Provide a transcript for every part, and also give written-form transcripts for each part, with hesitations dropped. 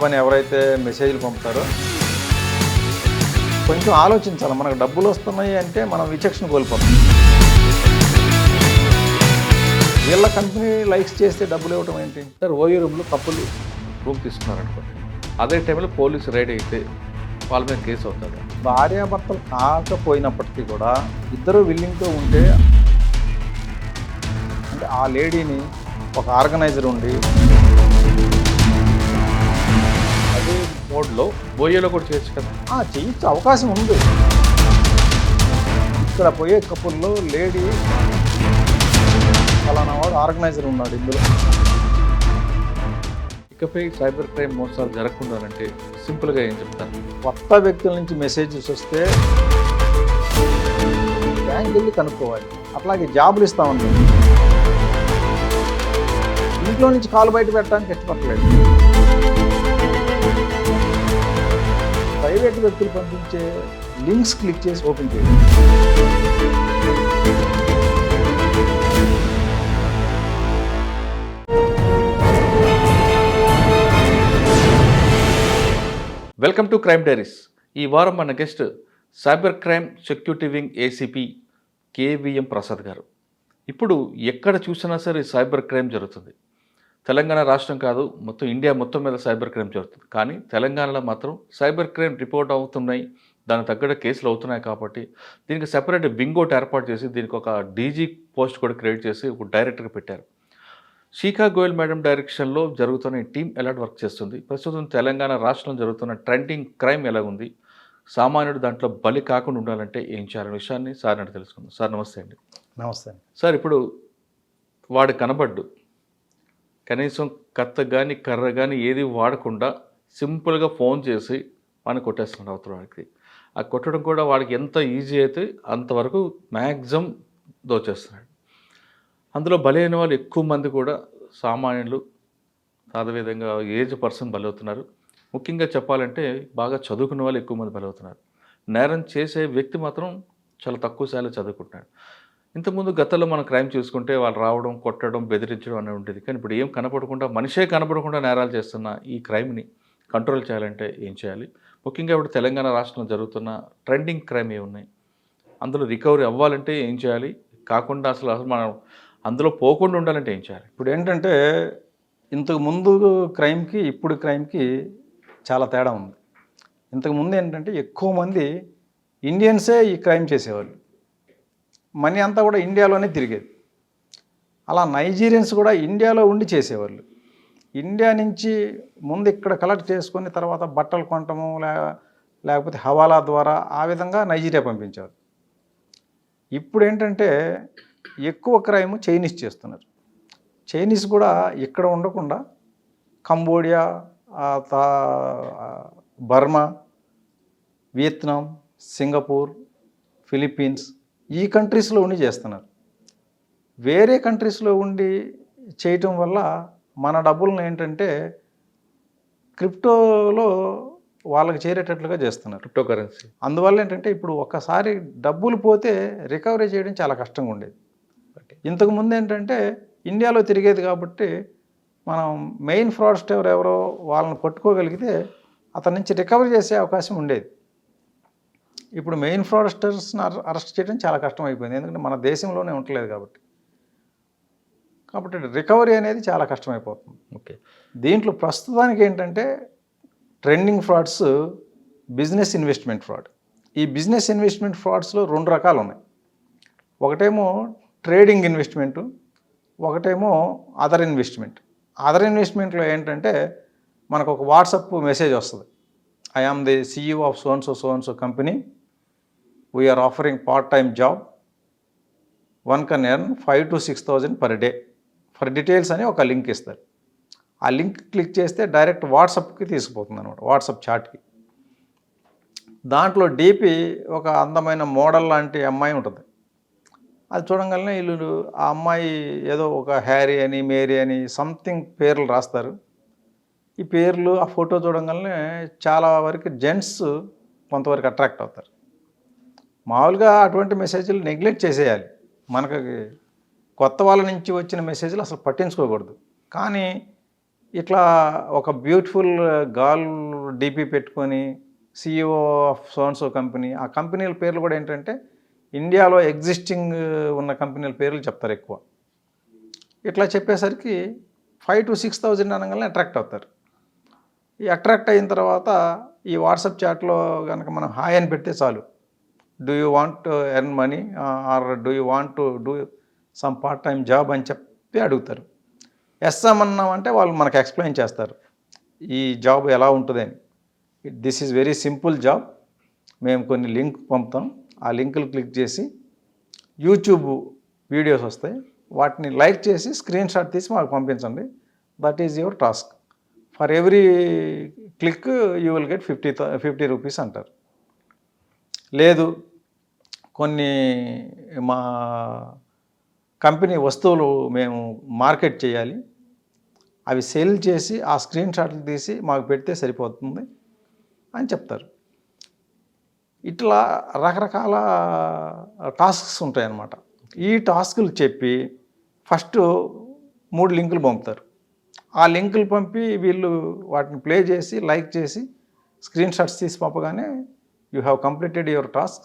అని ఎవరైతే మెసేజ్లు పంపుతారో కొంచెం ఆలోచించాలి. మనకు డబ్బులు వస్తున్నాయి అంటే మనం విచక్షణ కోల్పోతాం. వీళ్ళ కంపెనీ లైక్స్ చేస్తే డబ్బులు ఇవ్వటం ఏంటి? సార్ ఓయూ రూమ్లో కప్పులు రూమ్ తీసుకున్నారనుకోండి, అదే టైంలో పోలీసు రైడ్ అయితే వాళ్ళ మీద కేసు అవుతుంది. భార్యాభర్తలు కాకపోయినప్పటికీ కూడా ఇద్దరు విల్లింగ్తో ఉంటే, అంటే ఆ లేడీని ఒక ఆర్గనైజర్ ఉండి అదే మోడ్లో ఓయూలో కూడా చేయొచ్చు కదా. చేయొచ్చు, అవకాశం ఉంది. ఇక్కడ పోయే కపుల్లో లేడీ ఫలానా వాడు ఆర్గనైజర్ ఉన్నాడు ఇందులో. ఇకపై సైబర్ క్రైమ్ మోసాలు జరగకుండానంటే సింపుల్గా ఏం చెప్తాను? కొత్త వ్యక్తుల నుంచి మెసేజెస్ వస్తే బ్యాంక్ వెళ్ళి కనుక్కోవాలి. అట్లాగే జాబులు ఇస్తా ఉంటాం, ఇంట్లో నుంచి కాలు బయట పెట్టడానికి ఇష్టపడలేదు. ప్రైవేట్ వ్యక్తులు పంపించే లింక్స్ క్లిక్ చేసి ఓపెన్ చేయాలి. Welcome to crime diaries. ఈ వారం మన guest cyber crime security wing ACP KVM Prasad గారు. ఇప్పుడు ఎక్కడ చూసినా సరే సైబర్ క్రైమ్ జరుగుతుంది. తెలంగాణ రాష్ట్రం కాదు, మొత్తం ఇండియా మొత్తం మీద సైబర్ క్రైమ్ జరుగుతుంది. కానీ తెలంగాణలో మాత్రం సైబర్ క్రైమ్ రిపోర్ట్ అవుతున్నాయి, దానికి తగ్గట్టు కేసులు అవుతున్నాయి. కాబట్టి దీనికి సెపరేట్ వింగ్ ఒకటి ఏర్పాటు చేసి దీనికి ఒక డీజీ పోస్ట్ కూడా క్రియేట్ చేసి ఒక డైరెక్టర్గా పెట్టారు. శిఖా గోయల్ మేడం డైరెక్షన్లో జరుగుతున్న ఈ టీం ఎలా వర్క్ చేస్తుంది, ప్రస్తుతం తెలంగాణ రాష్ట్రంలో జరుగుతున్న ట్రెండింగ్ క్రైమ్ ఎలా ఉంది, సామాన్యుడు దాంట్లో బలి కాకుండా ఉండాలంటే ఏం చేయాలనే విషయాన్ని సార్ అంటే తెలుసుకుందాం. సార్ నమస్తే అండి. నమస్తే సార్. ఇప్పుడు వాడు కనబడ్డు, కనీసం కత్త కానీ కర్ర కానీ ఏది వాడకుండా సింపుల్గా ఫోన్ చేసి వాడిని కొట్టేస్తున్నాడు అవతల వాడికి. ఆ కొట్టడం కూడా వాడికి ఎంత ఈజీ అయితే అంతవరకు మ్యాక్సిమం దోచేస్తున్నాడు. అందులో బలైన వాళ్ళు ఎక్కువ మంది కూడా సామాన్యులు, అదేవిధంగా ఏజ్ పర్సన్ బలవుతున్నారు. ముఖ్యంగా చెప్పాలంటే బాగా చదువుకున్న వాళ్ళు ఎక్కువ మంది బలవుతున్నారు. నేరం చేసే వ్యక్తి మాత్రం చాలా తక్కువ శాతం చదువుకుంటున్నాడు. ఇంతకుముందు గతంలో మనం క్రైమ్ చూసుకుంటే వాళ్ళు రావడం, కొట్టడం, బెదిరించడం అనేది ఉండేది. కానీ ఇప్పుడు ఏం కనపడకుండా, మనిషే కనపడకుండా నేరాలు చేస్తున్న ఈ క్రైమ్ని కంట్రోల్ చేయాలంటే ఏం చేయాలి? ముఖ్యంగా ఇప్పుడు తెలంగాణ రాష్ట్రంలో జరుగుతున్న ట్రెండింగ్ క్రైమ్ ఏమున్నాయి, అందులో రికవరీ అవ్వాలంటే ఏం చేయాలి, కాకుండా అసలు మనం అందులో పోకుండా ఉండాలంటే ఏం చేయాలి? ఇప్పుడు ఏంటంటే ఇంతకు ముందు క్రైమ్కి ఇప్పుడు క్రైమ్కి చాలా తేడా ఉంది. ఇంతకు ముందు ఏంటంటే ఎక్కువ మంది ఇండియన్సే ఈ క్రైమ్ చేసేవాళ్ళు, మనీ అంతా కూడా ఇండియాలోనే తిరిగేది. అలా నైజీరియన్స్ కూడా ఇండియాలో ఉండి చేసేవాళ్ళు. ఇండియా నుంచి ముందు ఇక్కడ కలెక్ట్ చేసుకొని తర్వాత బట్టలు కొనటము లేకపోతే హవాలా ద్వారా ఆ విధంగా నైజీరియా పంపించారు. ఇప్పుడు ఏంటంటే ఎక్కువ క్రైమ్ చైనీస్ చేస్తున్నారు. చైనీస్ కూడా ఇక్కడ ఉండకుండా Cambodia, Burma, Vietnam, Singapore, Philippines ఈ కంట్రీస్లో ఉండి చేస్తున్నారు. వేరే కంట్రీస్లో ఉండి చేయటం వల్ల మన డబ్బులను ఏంటంటే క్రిప్టోలో వాళ్ళకి చేరేటట్లుగా చేస్తున్నారు, క్రిప్టో కరెన్సీ. అందువల్ల ఏంటంటే ఇప్పుడు ఒక్కసారి డబ్బులు పోతే రికవరీ చేయడం చాలా కష్టంగా ఉండేది. ఇంతకుముందు ఏంటంటే ఇండియాలో తిరిగేది కాబట్టి మనం మెయిన్ ఫ్రాడ్స్టర్ ఎవరో వాళ్ళని పట్టుకోగలిగితే అతని నుంచి రికవరీ చేసే అవకాశం ఉండేది. ఇప్పుడు మెయిన్ ఫ్రాడ్స్టర్స్ని అరెస్ట్ చేయడం చాలా కష్టం అయిపోయింది, ఎందుకంటే మన దేశంలోనే ఉండలేదు కాబట్టి రికవరీ అనేది చాలా కష్టమైపోతుంది. ఓకే. దీంట్లో ప్రస్తుతానికి ఏంటంటే trending frauds business investment fraud. ఈ బిజినెస్ ఇన్వెస్ట్మెంట్ ఫ్రాడ్స్లో రెండు రకాలు ఉన్నాయి. ఒకటేమో ట్రేడింగ్ ఇన్వెస్ట్మెంటు, ఒకటేమో అదర్ ఇన్వెస్ట్మెంట్. అదర్ ఇన్వెస్ట్మెంట్లో ఏంటంటే మనకు ఒక వాట్సాప్ మెసేజ్ వస్తుంది, I am the CEO of so company, we're offering part time job, one can earn 5,000 to 6,000 per day for details అని ఒక లింక్ ఇస్తారు. ఆ లింక్ క్లిక్ చేస్తే డైరెక్ట్ వాట్సాప్కి తీసుకుపోతుంది అనమాట, వాట్సాప్ చాట్కి. దాంట్లో డీపీ ఒక అందమైన మోడల్ లాంటి అమ్మాయి ఉంటుంది. అది చూడంగానే వీళ్ళు ఆ అమ్మాయి ఏదో ఒక హ్యారీ అని, మేరీ అని సంథింగ్ పేర్లు రాస్తారు. ఈ పేర్లు ఆ ఫోటో చూడంగానే చాలా వరకు జెంట్స్ కొంతవరకు అట్రాక్ట్ అవుతారు. మామూలుగా అటువంటి మెసేజ్లు నెగ్లెక్ట్ చేసేయాలి. మనకి కొత్త వాళ్ళ నుంచి వచ్చిన మెసేజ్లు అసలు పట్టించుకోకూడదు. కానీ ఇట్లా ఒక బ్యూటిఫుల్ గర్ల్ డీపీ పెట్టుకొని CEO of so and so company, ఆ కంపెనీల పేర్లు కూడా ఏంటంటే ఇండియాలో ఎగ్జిస్టింగ్ ఉన్న కంపెనీల పేర్లు చెప్తారు ఎక్కువ. ఇట్లా చెప్పేసరికి 5,000 to 6,000 అనగానే అట్రాక్ట్ అవుతారు. ఈ అట్రాక్ట్ అయిన తర్వాత ఈ వాట్సాప్ చాట్లో కనుక మనం హాయ్ అని పెడితే చాలు, do you want to earn money or do you want to do some part time job అని చెప్పి అడుగుతారు. ఎస్ అన్నామంటే వాళ్ళు మనకు ఎక్స్ప్లెయిన్ చేస్తారు ఈ జాబ్ ఎలా ఉంటుందని. This is very simple job, మేము కొన్ని లింక్ పంపుతాం, ఆ లింకులు క్లిక్ చేసి యూట్యూబ్ వీడియోస్ వస్తాయి, వాటిని లైక్ చేసి స్క్రీన్ షాట్ తీసి మాకు పంపించండి, that is your task, for every click you will get 50 rupees అంటారు. లేదు కొన్ని మా కంపెనీ వస్తువులు మేము మార్కెట్ చేయాలి, అవి సేల్ చేసి ఆ స్క్రీన్ షాట్లు తీసి మాకు పెడితే సరిపోతుంది అని చెప్తారు. ఇట్లా రకరకాల టాస్క్స్ ఉంటాయన్నమాట. ఈ టాస్కులు చెప్పి ఫస్ట్ 3 లింకులు పంపుతారు. ఆ లింకులు పంపి వీళ్ళు వాటిని ప్లే చేసి లైక్ చేసి స్క్రీన్ షాట్స్ తీసి పంపగానే you have completed your task,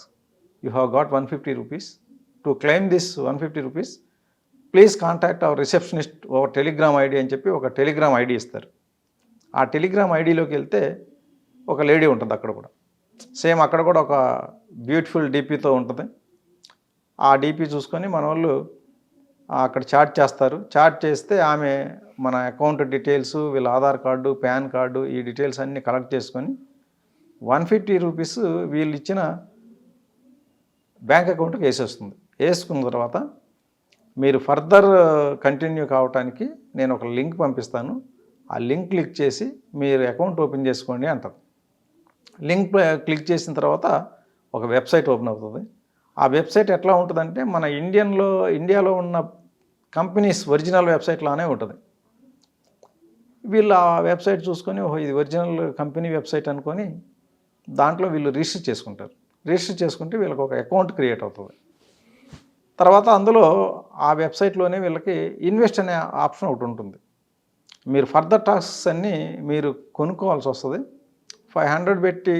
you have got 150 rupees. To claim this 150 rupees please contact our receptionist over telegram ID అని చెప్పి ఒక టెలిగ్రామ్ ఐడి ఇస్తారు. ఆ టెలిగ్రామ్ ఐడిలోకి వెళ్తే ఒక లేడీ ఉంటుంది, అక్కడ కూడా సేమ్ అక్కడ కూడా ఒక బ్యూటిఫుల్ డీపీతో ఉంటుంది. ఆ డీపీ చూసుకొని మన వాళ్ళు అక్కడ చాట్ చేస్తారు. చాట్ చేస్తే ఆమె మన అకౌంట్ డీటెయిల్స్, వీళ్ళ ఆధార్ కార్డు, పాన్ కార్డు, ఈ డీటెయిల్స్ అన్నీ కలెక్ట్ చేసుకొని 150 రూపీస్ వీళ్ళు ఇచ్చిన బ్యాంక్ అకౌంట్కి వేసేస్తుంది. వేసుకున్న తర్వాత మీరు ఫర్దర్ కంటిన్యూ కావడానికి నేను ఒక లింక్ పంపిస్తాను, ఆ లింక్ క్లిక్ చేసి మీరు అకౌంట్ ఓపెన్ చేసుకోండి అంటారు. లింక్ క్లిక్ చేసిన తర్వాత ఒక వెబ్సైట్ ఓపెన్ అవుతుంది. ఆ వెబ్సైట్ ఎట్లా ఉంటుందంటే మన ఇండియాలో ఉన్న కంపెనీస్ ఒరిజినల్ వెబ్సైట్ లానే ఉంటుంది. వీళ్ళు ఆ వెబ్సైట్ చూసుకొని ఓహో ఇది ఒరిజినల్ కంపెనీ వెబ్సైట్ అనుకొని దాంట్లో వీళ్ళు రిజిస్టర్ చేసుకుంటారు. రిజిస్టర్ చేసుకుంటే వీళ్ళకి ఒక అకౌంట్ క్రియేట్ అవుతుంది. తర్వాత అందులో ఆ వెబ్సైట్లోనే వీళ్ళకి ఇన్వెస్ట్ అనే ఆప్షన్ ఒకటి ఉంటుంది. మీరు ఫర్దర్ టాస్క్స్ అన్నీ మీరు కొనుక్కోవాల్సి వస్తుంది. 500 పెట్టి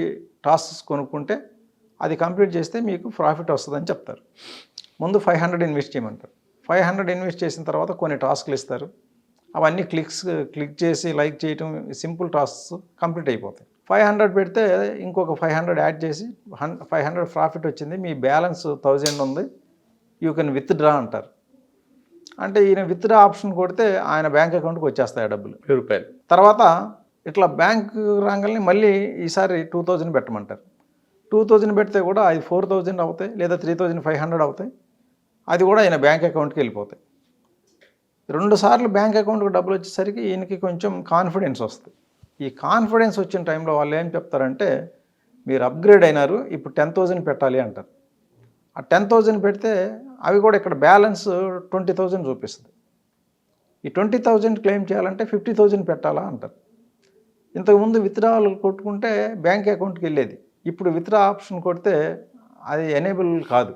టాస్క్స్ కొనుక్కుంటే అది కంప్లీట్ చేస్తే మీకు ప్రాఫిట్ వస్తుందని చెప్తారు. ముందు 500 ఇన్వెస్ట్ చేయమంటారు. 500 ఇన్వెస్ట్ చేసిన తర్వాత కొన్ని టాస్క్లు ఇస్తారు. అవన్నీ క్లిక్ చేసి లైక్ చేయటం, సింపుల్ టాస్క్స్ కంప్లీట్ అయిపోతాయి. 500 పెడితే ఇంకొక 500 యాడ్ చేసి 500 ప్రాఫిట్ వచ్చింది, మీ బ్యాలెన్స్ 1000 ఉంది, యూ కెన్ విత్డ్రా అంటారు. అంటే ఈయన విత్డ్రా ఆప్షన్ కొడితే ఆయన బ్యాంక్ అకౌంట్కి వచ్చేస్తాయి ఆ డబ్బులు, రూపాయలు. తర్వాత ఇట్లా బ్యాంక్ రాగానే మళ్ళీ ఈసారి 2000 పెట్టమంటారు. 2000 పెడితే కూడా అది 4000 అవుతాయి, లేదా 3500 అవుతాయి, అది కూడా ఆయన బ్యాంక్ అకౌంట్కి వెళ్ళిపోతాయి. 2 సార్లు బ్యాంక్ అకౌంట్కి డబ్బులు వచ్చేసరికి ఈయనకి కొంచెం కాన్ఫిడెన్స్ వస్తుంది. ఈ కాన్ఫిడెన్స్ వచ్చిన టైంలో వాళ్ళు ఏం చెప్తారంటే మీరు అప్గ్రేడ్ అయినారు, ఇప్పుడు 10,000 పెట్టాలి అంటారు. ఆ 10,000 పెడితే అవి కూడా ఇక్కడ బ్యాలెన్స్ 20,000 చూపిస్తుంది. ఈ 20,000 క్లెయిమ్ చేయాలంటే 50,000 పెట్టాలా అంటారు. ఇంతకుముందు విత్డ్రాలు కొట్టుకుంటే బ్యాంక్ అకౌంట్కి వెళ్ళేది, ఇప్పుడు విత్డ్రా ఆప్షన్ కొడితే అది ఎనేబుల్ కాదు,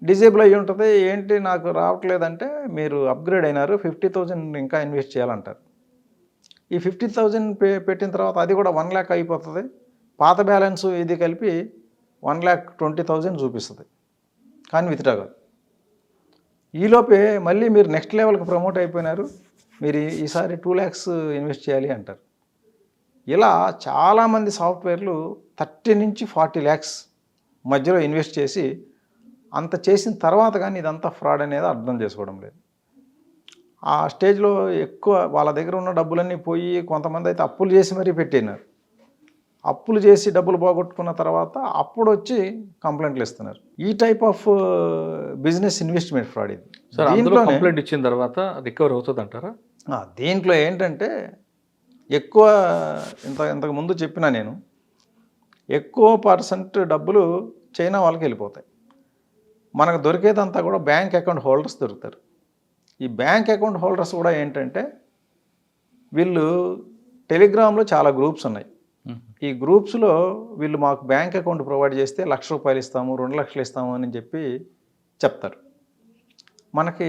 డిజేబుల్ అయ్యి ఉంటుంది. ఏంటి నాకు రావట్లేదంటే మీరు అప్గ్రేడ్ అయినారు, 50,000 ఇంకా ఇన్వెస్ట్ చేయాలంటారు. ఈ 50,000 పెట్టిన తర్వాత అది కూడా 1 lakh అయిపోతుంది. పాత బ్యాలెన్స్ ఇది కలిపి 1,20,000 చూపిస్తుంది, కానీ విత్డ్రా కాదు. ఈలోపే మళ్ళీ మీరు నెక్స్ట్ లెవెల్కి ప్రమోట్ అయిపోయినారు, మీరు ఈసారి 2 lakhs ఇన్వెస్ట్ చేయాలి అంటారు. ఇలా చాలామంది సాఫ్ట్వేర్లు 30 నుంచి 40 lakhs మధ్యలో ఇన్వెస్ట్ చేసి అంత చేసిన తర్వాత కానీ ఇదంతా ఫ్రాడ్ అనేది అర్థం చేసుకోవడం లేదు. ఆ స్టేజ్లో ఎక్కువ వాళ్ళ దగ్గర ఉన్న డబ్బులన్నీ పోయి కొంతమంది అయితే అప్పులు చేసి మరీ పెట్టినారు. అప్పులు చేసి డబ్బులు పోగొట్టుకున్న తర్వాత అప్పుడు వచ్చి కంప్లైంట్లు ఇస్తున్నారు. ఈ type of business investment fraud ఇది. సార్ అందులో కంప్లైంట్ ఇచ్చిన తర్వాత రికవర్ అవుతుంది అంటారా? దీంట్లో ఏంటంటే ఎక్కువ ఇంతకు ముందు చెప్పినా నేను, ఎక్కువ % డబ్బులు చైనా వాళ్ళకి వెళ్ళిపోతాయి. మనకు దొరికేదంతా కూడా బ్యాంక్ అకౌంట్ హోల్డర్స్ దొరుకుతారు. ఈ బ్యాంక్ అకౌంట్ హోల్డర్స్ కూడా ఏంటంటే వీళ్ళు టెలిగ్రామ్లో చాలా గ్రూప్స్ ఉన్నాయి. ఈ గ్రూప్స్లో వీళ్ళు మాకు బ్యాంక్ అకౌంట్ ప్రొవైడ్ చేస్తే 1,00,000 రూపాయలు ఇస్తాము, 2 లక్షలు ఇస్తాము అని చెప్పి చెప్తారు. మనకి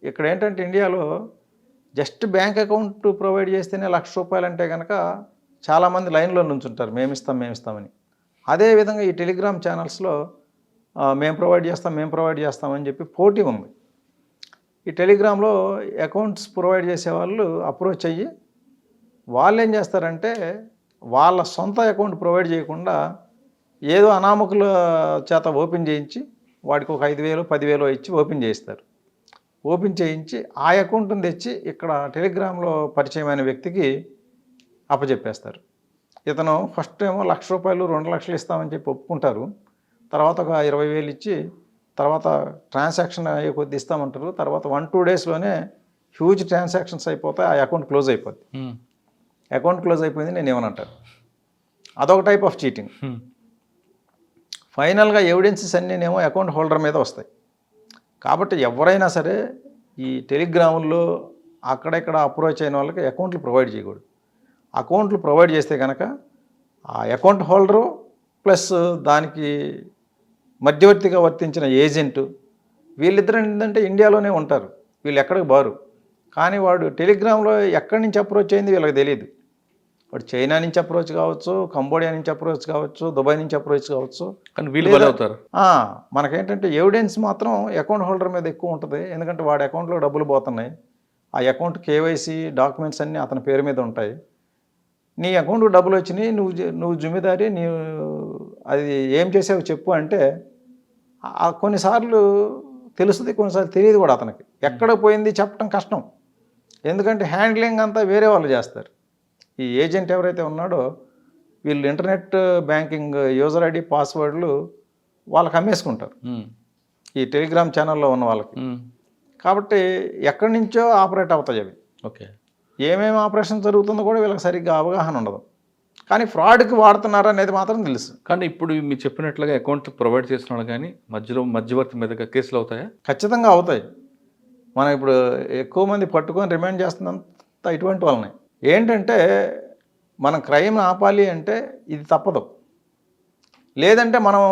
ఇక్కడ ఏంటంటే ఇండియాలో జస్ట్ బ్యాంక్ అకౌంట్ ప్రొవైడ్ చేస్తేనే ₹1,00,000 అంటే కనుక చాలామంది లైన్లో నుంచుంటారు, మేమిస్తామని. అదేవిధంగా ఈ టెలిగ్రామ్ ఛానల్స్లో మేము ప్రొవైడ్ చేస్తామని చెప్పి పోటీ ఉంది. ఈ టెలిగ్రామ్లో అకౌంట్స్ ప్రొవైడ్ చేసేవాళ్ళు అప్రోచ్ అయ్యి వాళ్ళు ఏం చేస్తారంటే వాళ్ళ సొంత అకౌంట్ ప్రొవైడ్ చేయకుండా ఏదో అనామకుల చేత ఓపెన్ చేయించి వాడికి ఒక 5,000 10,000 ఇచ్చి ఓపెన్ చేయిస్తారు. ఓపెన్ చేయించి ఆ అకౌంట్ని తెచ్చి ఇక్కడ టెలిగ్రామ్లో పరిచయమైన వ్యక్తికి అప్పచెప్పేస్తారు. ఇతను ఫస్ట్ ఏమో ₹1,00,000 2,00,000 ఇస్తామని చెప్పి ఒప్పుకుంటారు. తర్వాత ఒక 20,000 ఇచ్చి తర్వాత ట్రాన్సాక్షన్ అయ్యే కొద్ది ఇస్తామంటారు. తర్వాత 1-2 డేస్లోనే హ్యూజ్ ట్రాన్సాక్షన్స్ అయిపోతాయి, ఆ అకౌంట్ క్లోజ్ అయిపోద్ది. అకౌంట్ క్లోజ్ అయిపోయింది నేను ఏమనంటారు. అదొక టైప్ ఆఫ్ చీటింగ్. ఫైనల్గా ఎవిడెన్సెస్ అన్నీనేమో అకౌంట్ హోల్డర్ మీద వస్తాయి. కాబట్టి ఎవరైనా సరే ఈ టెలిగ్రాముల్లో అక్కడెక్కడ అప్రోచ్ అయిన వాళ్ళకి అకౌంట్లు ప్రొవైడ్ చేయకూడదు. అకౌంట్లు ప్రొవైడ్ చేస్తే కనుక ఆ అకౌంట్ హోల్డరు ప్లస్ దానికి మధ్యవర్తిగా వర్తించిన ఏజెంటు వీళ్ళిద్దరు ఏంటంటే ఇండియాలోనే ఉంటారు, వీళ్ళు ఎక్కడికి బారు. కానీ వాడు టెలిగ్రామ్లో ఎక్కడి నుంచి అప్రోచ్ అయింది వీళ్ళకి తెలియదు. వాడు చైనా నుంచి అప్రోచ్ కావచ్చు, కంబోడియా నుంచి అప్రోచ్ కావచ్చు, దుబాయ్ నుంచి అప్రోచ్ కావచ్చు. కానీ వీళ్ళు బలవుతారు. మనకేంటంటే ఎవిడెన్స్ మాత్రం అకౌంట్ హోల్డర్ మీద ఎక్కువ ఉంటుంది. ఎందుకంటే వాడి అకౌంట్లో డబ్బులు పోతున్నాయి, ఆ అకౌంట్ కేవైసీ డాక్యుమెంట్స్ అన్నీ అతని పేరు మీద ఉంటాయి. నీ అకౌంట్కి డబ్బులు వచ్చినాయి, నువ్వు జుమిదారి, నీవు అది ఏం చేసావు చెప్పు అంటే కొన్నిసార్లు తెలుస్తుంది, కొన్నిసార్లు తెలియదు కూడా అతనికి. ఎక్కడ పోయింది చెప్పడం కష్టం, ఎందుకంటే హ్యాండ్లింగ్ అంతా వేరే వాళ్ళు చేస్తారు. ఈ ఏజెంట్ ఎవరైతే ఉన్నాడో వీళ్ళు ఇంటర్నెట్ బ్యాంకింగ్ యూజర్ ఐడి పాస్వర్డ్లు వాళ్ళకి అమ్మేసుకుంటారు ఈ టెలిగ్రామ్ ఛానల్లో ఉన్న వాళ్ళకి. కాబట్టి ఎక్కడి నుంచో ఆపరేట్ అవుతాయి అవి. ఓకే, ఏమేమి ఆపరేషన్ జరుగుతుందో కూడా వీళ్ళకి సరిగ్గా అవగాహన ఉండదు. కానీ ఫ్రాడ్కి వాడుతున్నారు అనేది మాత్రం తెలుసు. కానీ ఇప్పుడు మీరు చెప్పినట్లుగా అకౌంట్ ప్రొవైడ్ చేస్తున్నాడు కానీ మధ్యవర్తి మీదుగా కేసులు అవుతాయా? ఖచ్చితంగా అవుతాయి. మనం ఇప్పుడు ఎక్కువ మంది పట్టుకొని రిమైండ్ చేస్తున్నంత ఇటువంటి వాళ్ళని. ఏంటంటే మనం క్రైమ్ ఆపాలి అంటే ఇది తప్పదు. లేదంటే మనం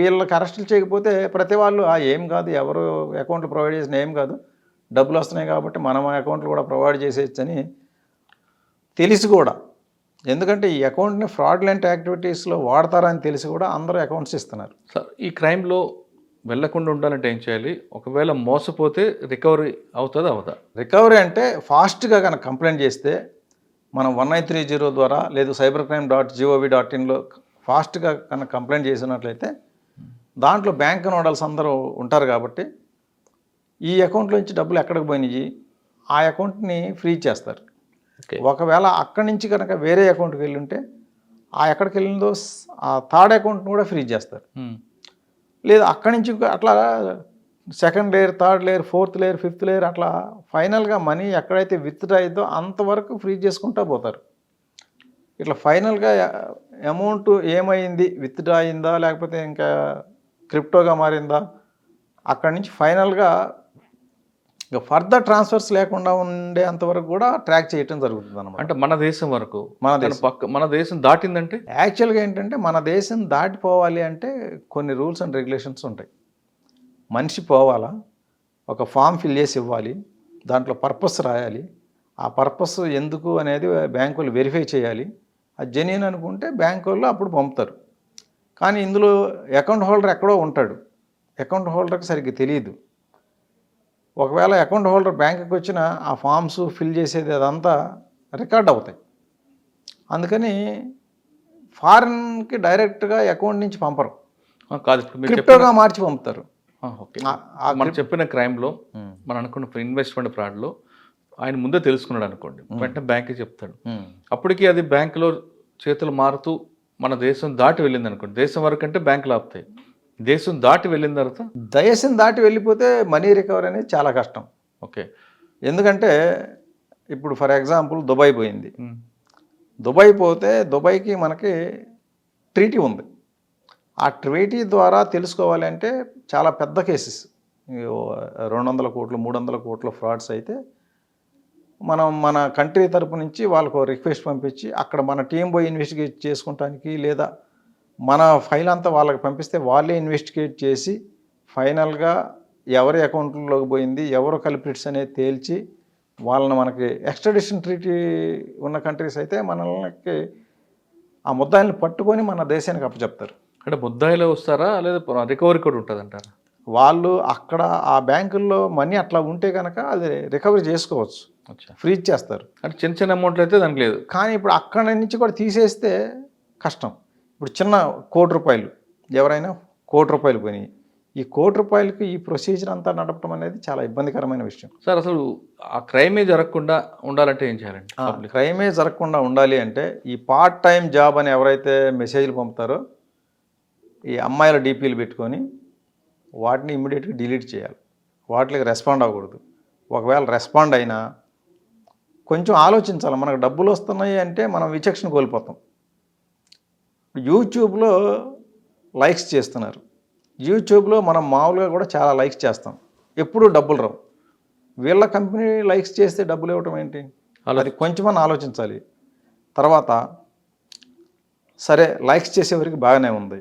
వీళ్ళకి అరెస్టులు చేయకపోతే ప్రతి వాళ్ళు ఏం కాదు, ఎవరు అకౌంట్లు ప్రొవైడ్ చేసిన ఏం కాదు, డబ్బులు వస్తున్నాయి కాబట్టి మనం అకౌంట్లు కూడా ప్రొవైడ్ చేసేయచ్చని తెలిసి కూడా, ఎందుకంటే ఈ అకౌంట్ని ఫ్రాడ్లెంట్ యాక్టివిటీస్లో వాడతారని తెలిసి కూడా అందరూ అకౌంట్స్ ఇస్తున్నారు. సార్, ఈ క్రైమ్లో వెళ్ళకుండా ఉండాలంటే ఏం చేయాలి? ఒకవేళ మోసపోతే రికవరీ అవుతుందా అవదా? రికవరీ అంటే ఫాస్ట్గా కనుక కంప్లైంట్ చేస్తే మనం 1930 ద్వారా లేదు cybercrime.gov.inలో ఫాస్ట్గా కనుక కంప్లైంట్ చేసినట్లయితే దాంట్లో బ్యాంక్ నోడల్స్ అందరూ ఉంటారు కాబట్టి ఈ అకౌంట్లోంచి డబ్బులు ఎక్కడికి పోయినాయి ఆ అకౌంట్ని ఫ్రీ చేస్తారు. ఒకవేళ అక్కడి నుంచి కనుక వేరే అకౌంట్కి వెళ్ళి ఉంటే ఆ ఎక్కడికి వెళ్ళిందో ఆ థర్డ్ అకౌంట్ని కూడా ఫ్రీ చేస్తారు. లేదు అక్కడి నుంచి అట్లా second layer, third layer, fourth layer, fifth layer అట్లా ఫైనల్గా మనీ ఎక్కడైతే విత్డ్రా అయిందో అంతవరకు ఫ్రీ చేసుకుంటూ పోతారు. ఇట్లా ఫైనల్గా అమౌంట్ ఏమైంది, విత్డ్రా అయిందా లేకపోతే ఇంకా క్రిప్టోగా మారిందా, అక్కడి నుంచి ఫైనల్గా ఇక ఫర్దర్ ట్రాన్స్ఫర్స్ లేకుండా ఉండేంతవరకు కూడా ట్రాక్ చేయటం జరుగుతుంది అన్నమాట. అంటే మన దేశం వరకు, మన దేశం దాటిందంటే యాక్చువల్గా ఏంటంటే మన దేశం దాటిపోవాలి అంటే కొన్ని రూల్స్ అండ్ రెగ్యులేషన్స్ ఉంటాయి. మనిషి పోవాలా, ఒక ఫామ్ ఫిల్ చేసి ఇవ్వాలి, దాంట్లో పర్పస్ రాయాలి, ఆ పర్పస్ ఎందుకు అనేది బ్యాంకు వాళ్ళు వెరిఫై చేయాలి, అది జెన్యూన్ అనుకుంటే బ్యాంకు వాళ్ళు అప్పుడు పంపుతారు. కానీ ఇందులో అకౌంట్ హోల్డర్ ఎక్కడో ఉంటాడు, అకౌంట్ హోల్డర్కి సరిగ్గా తెలియదు. ఒకవేళ అకౌంట్ హోల్డర్ బ్యాంకుకి వచ్చిన ఆ ఫామ్స్ ఫిల్ చేసేది అదంతా రికార్డ్ అవుతాయి. అందుకని ఫారిన్కి డైరెక్ట్గా అకౌంట్ నుంచి పంపరు, కాదు, క్రిప్టోగా మార్చి పంపుతారు. ఓకే, మనం చెప్పిన క్రైమ్లో మనం అనుకున్న ఇన్వెస్ట్మెంట్ ఫ్రాడ్లో ఆయన ముందే తెలుసుకున్నాడు అనుకోండి, వెంటనే బ్యాంక్కి చెప్తాడు. అప్పటికి అది బ్యాంకులో చేతులు మారుతూ మన దేశం దాటి వెళ్ళింది అనుకోండి, దేశం వరకు అంటే బ్యాంకులు ఆపుతాయి. దేశం దాటి వెళ్ళిన తర్వాత దేశం దాటి వెళ్ళిపోతే మనీ రికవరీ అనేది చాలా కష్టం. ఓకే, ఎందుకంటే ఇప్పుడు ఫర్ ఎగ్జాంపుల్ దుబాయ్ పోయింది, దుబాయ్ పోతే దుబాయ్కి మనకి ట్రీటీ ఉంది. ఆ ట్రీటీ ద్వారా తెలుసుకోవాలి అంటే చాలా పెద్ద కేసెస్, 200 కోట్లు 300 కోట్ల ఫ్రాడ్స్ అయితే మనం మన కంట్రీ తరపు నుంచి వాళ్ళకు రిక్వెస్ట్ పంపించి అక్కడ మన టీం పోయి ఇన్వెస్టిగేట్ చేసుకుంటానికి, లేదా మన ఫైల్ అంతా వాళ్ళకి పంపిస్తే వాళ్ళే ఇన్వెస్టిగేట్ చేసి ఫైనల్గా ఎవరి అకౌంట్లోకి పోయింది, ఎవరు కల్ప్రిట్స్ అనేది తేల్చి వాళ్ళని మనకి ఎక్స్ట్రాడిషన్ ట్రీటీ ఉన్న కంట్రీస్ అయితే మనకి ఆ ముద్దాయిల్ని పట్టుకొని మన దేశానికి అప్పచెప్తారు. అంటే ముద్దాయిలో వస్తారా లేదా రికవరీ కూడా ఉంటుంది అంటారా? వాళ్ళు అక్కడ ఆ బ్యాంకుల్లో మనీ అట్లా ఉంటే కనుక అది రికవరీ చేసుకోవచ్చు, అచ్చా. ఫ్రీజ్ చేస్తారు. అంటే చిన్న చిన్న అమౌంట్లు అయితే దానికి లేదు. కానీ ఇప్పుడు అక్కడ నుంచి కూడా తీసేస్తే కష్టం. ఇప్పుడు చిన్న ₹1,00,00,000 ఎవరైనా ₹1,00,00,000 పోయినాయి. ఈ ₹1,00,00,000కి ఈ ప్రొసీజర్ అంతా నడపడం అనేది చాలా ఇబ్బందికరమైన విషయం. సార్ అసలు ఆ క్రైమే జరగకుండా ఉండాలంటే ఏం చేయాలండి? క్రైమే జరగకుండా ఉండాలి అంటే ఈ పార్ట్ టైం జాబ్ అని ఎవరైతే మెసేజ్లు పంపుతారో ఈ అమ్మాయిల డీపీలు పెట్టుకొని వాటిని ఇమ్మీడియట్గా డిలీట్ చేయాలి. వాటికి రెస్పాండ్ అవ్వకూడదు. ఒకవేళ రెస్పాండ్ అయినా కొంచెం ఆలోచించాలి. మనకు డబ్బులు వస్తున్నాయి అంటే మనం విచక్షణ కోల్పోతాం. యూట్యూబ్లో లైక్స్ చేస్తున్నారు. యూట్యూబ్లో మనం మామూలుగా కూడా చాలా లైక్స్ చేస్తాం, ఎప్పుడూ డబ్బులు రావు. వీళ్ళ కంపెనీ లైక్స్ చేస్తే డబ్బులు ఇవ్వటం ఏంటి? అది కొంచెమని ఆలోచించాలి. తర్వాత సరే లైక్స్ చేసేవరకు బాగానే ఉంది,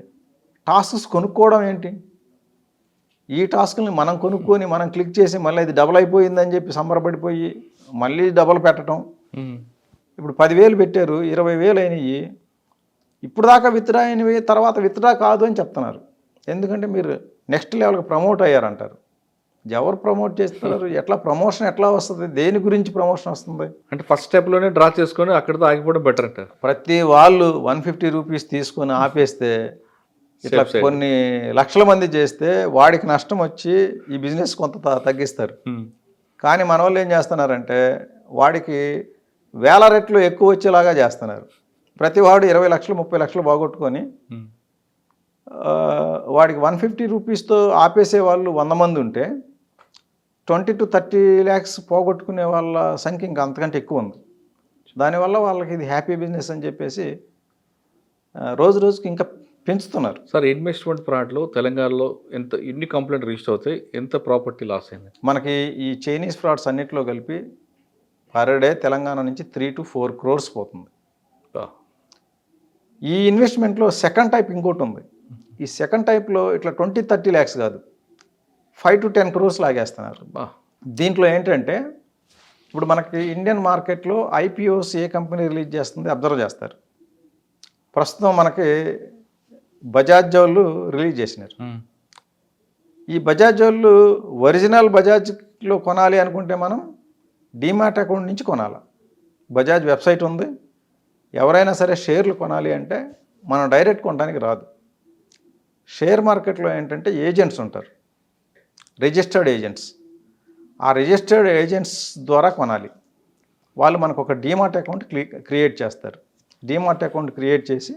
టాస్క్స్ కొనుక్కోవడం ఏంటి? ఈ టాస్క్ని మనం కొనుక్కొని మనం క్లిక్ చేసి మళ్ళీ ఇది డబుల్ అయిపోయిందని చెప్పి సంబరపడిపోయి మళ్ళీ డబుల్ పెట్టడం. ఇప్పుడు 10,000 పెట్టారు, 20,000 అయినాయి. ఇప్పుడు దాకా విత్డ్రా అయినవి తర్వాత విత్డ్రా కాదు అని చెప్తున్నారు. ఎందుకంటే మీరు నెక్స్ట్ లెవెల్కి ప్రమోట్ అయ్యారంటారు. ఎవరు ప్రమోట్ చేస్తున్నారు? ఎట్లా ప్రమోషన్ ఎట్లా వస్తుంది? దేని గురించి ప్రమోషన్ వస్తుంది? అంటే ఫస్ట్ స్టెప్లోనే డ్రా చేసుకొని అక్కడితో ఆగిపోవడం బెటర్ అంటారు. ప్రతి వాళ్ళు ₹150 తీసుకొని ఆపేస్తే ఇట్లా కొన్ని లక్షల మంది చేస్తే వాడికి నష్టం వచ్చి ఈ బిజినెస్ కొంత తగ్గిస్తారు. కానీ మన వాళ్ళు ఏం చేస్తున్నారంటే వాడికి వేల రెట్లు ఎక్కువ వచ్చేలాగా చేస్తున్నారు. ప్రతి వాడు 20 లక్షలు 30 లక్షలు బాగొట్టుకొని వాడికి ₹150తో ఆపేసే వాళ్ళు 100 మంది ఉంటే 20 to 30 lakhs పోగొట్టుకునే వాళ్ళ సంఖ్య ఇంకా అంతకంటే ఎక్కువ ఉంది. దానివల్ల వాళ్ళకి ఇది హ్యాపీ బిజినెస్ అని చెప్పేసి రోజు రోజుకి ఇంకా పెంచుతున్నారు. సార్ ఇన్వెస్ట్మెంట్ ఫ్రాడ్లో తెలంగాణలో ఎన్ని కంప్లైంట్ రిజిస్టర్ అవుతాయి, ఎంత ప్రాపర్టీ లాస్ అయింది? మనకి ఈ చైనీస్ ఫ్రాడ్స్ అన్నిట్లో కలిపి పర్ డే తెలంగాణ నుంచి 3 to 4 crores పోతుంది. ఈ ఇన్వెస్ట్మెంట్లో సెకండ్ టైప్ ఇంకోటి ఉంది. ఈ సెకండ్ టైప్లో ఇట్లా 20-30 lakhs కాదు, 5 to 10 crores లాగేస్తున్నారు. దీంట్లో ఏంటంటే ఇప్పుడు మనకి ఇండియన్ మార్కెట్లో ఐపీఓస్ ఏ కంపెనీ రిలీజ్ చేస్తుంది అబ్జర్వ్ చేస్తారు. ప్రస్తుతం మనకి బజాజ్ వాళ్ళు రిలీజ్ చేసినారు. ఈ బజాజ్ వాళ్ళు ఒరిజినల్ బజాజ్లో కొనాలి అనుకుంటే మనం డీమాట్ అకౌంట్ నుంచి కొనాలి. బజాజ్ వెబ్సైట్ ఉంది. ఎవరైనా సరే షేర్లు కొనాలి అంటే మనం డైరెక్ట్ కొనడానికి రాదు. షేర్ మార్కెట్లో ఏంటంటే ఏజెంట్స్ ఉంటారు, రిజిస్టర్డ్ ఏజెంట్స్. ఆ రిజిస్టర్డ్ ఏజెంట్స్ ద్వారా కొనాలి. వాళ్ళు మనకు ఒక డీమాట్ అకౌంట్ క్రియేట్ చేస్తారు. డీమాట్ అకౌంట్ క్రియేట్ చేసి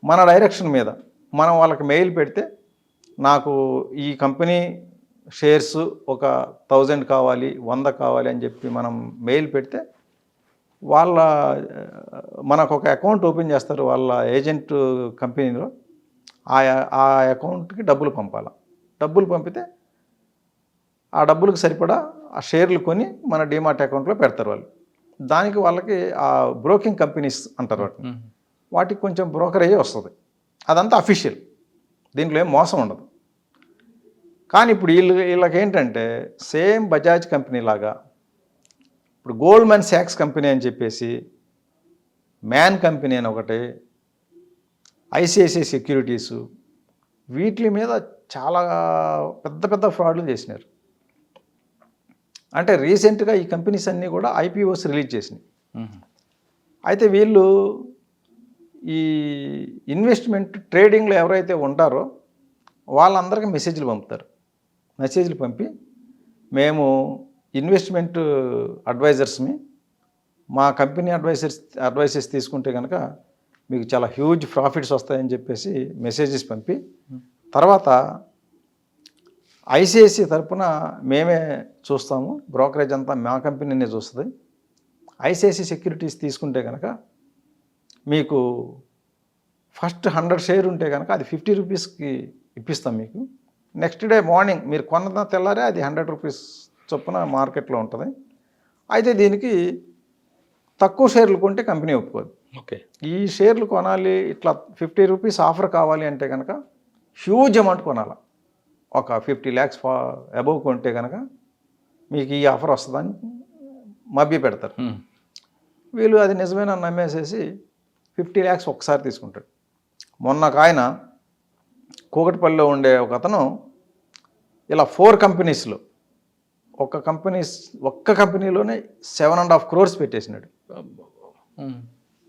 మన డైరెక్షన్ మీద మనం వాళ్ళకి మెయిల్ పెడితే నాకు ఈ కంపెనీ షేర్స్ ఒక 1000 కావాలి, 100 కావాలి అని చెప్పి మనం మెయిల్ పెడితే మనకు ఒక అకౌంట్ ఓపెన్ చేస్తారు వాళ్ళ ఏజెంట్ కంపెనీలో. ఆ అకౌంట్కి డబ్బులు పంపాలి. డబ్బులు పంపితే ఆ డబ్బులకు సరిపడా ఆ షేర్లు కొని మన డీమాట్ అకౌంట్లో పెడతారు వాళ్ళు. దానికి వాళ్ళకి ఆ బ్రోకింగ్ కంపెనీస్ అంటారు వాటిని. వాటికి కొంచెం బ్రోకరేజే వస్తుంది. అదంతా అఫీషియల్, దీంట్లో ఏం మోసం ఉండదు. కానీ ఇప్పుడు వీళ్ళకి ఏంటంటే సేమ్ బజాజ్ కంపెనీ లాగా ఇప్పుడు గోల్డ్మెన్ సాక్స్ కంపెనీ అని చెప్పేసి, మ్యాన్ కంపెనీ అని ఒకటి, ఐసిఐసిఐ సెక్యూరిటీసు, వీటి మీద చాలా పెద్ద పెద్ద ఫ్రాడ్లు చేసినారు. అంటే రీసెంట్గా ఈ కంపెనీస్ అన్నీ కూడా ఐపీఓస్ రిలీజ్ చేసినాయి. అయితే వీళ్ళు ఈ ఇన్వెస్ట్మెంట్ ట్రేడింగ్లో ఎవరైతే ఉంటారో వాళ్ళందరికీ మెసేజ్లు పంపుతారు. మెసేజ్లు పంపి మేము ఇన్వెస్ట్మెంట్ అడ్వైజర్స్ని, మా కంపెనీ అడ్వైసెస్ తీసుకుంటే కనుక మీకు చాలా హ్యూజ్ ప్రాఫిట్స్ వస్తాయని చెప్పేసి మెసేజెస్ పంపి తర్వాత ఐసిఐసిఐ తరపున మేమే చూస్తాము, బ్రోకరేజ్ అంతా మా కంపెనీనే చూస్తుంది. ఐసిఐసిఐ సెక్యూరిటీస్ తీసుకుంటే కనుక మీకు ఫస్ట్ 100 షేర్ ఉంటే కనుక అది ₹50కి ఇప్పిస్తాం మీకు. నెక్స్ట్ డే మార్నింగ్ మీరు కొన్న తెల్లారే అది ₹100 చొప్పున మార్కెట్లో ఉంటుంది. అయితే దీనికి తక్కువ షేర్లు కొంటే కంపెనీ ఒప్పుకోదు. ఓకే, ఈ షేర్లు కొనాలి, ఇట్లా ₹50 ఆఫర్ కావాలి అంటే కనుక హ్యూజ్ అమౌంట్ కొనాలి. ఒక 50 lakhs అబోవ్ కొంటే కనుక మీకు ఈ ఆఫర్ వస్తుందని మభ్య పెడతారు. వీళ్ళు అది నిజమేనా నమ్మేసేసి 50 lakhs ఒకసారి తీసుకుంటాడు. మొన్న ఒక ఆయన కూకట్పల్లిలో ఉండే ఒక అతను ఇలా 4 కంపెనీస్లో ఒక్క కంపెనీలోనే 7.5 crores పెట్టేసినాడు.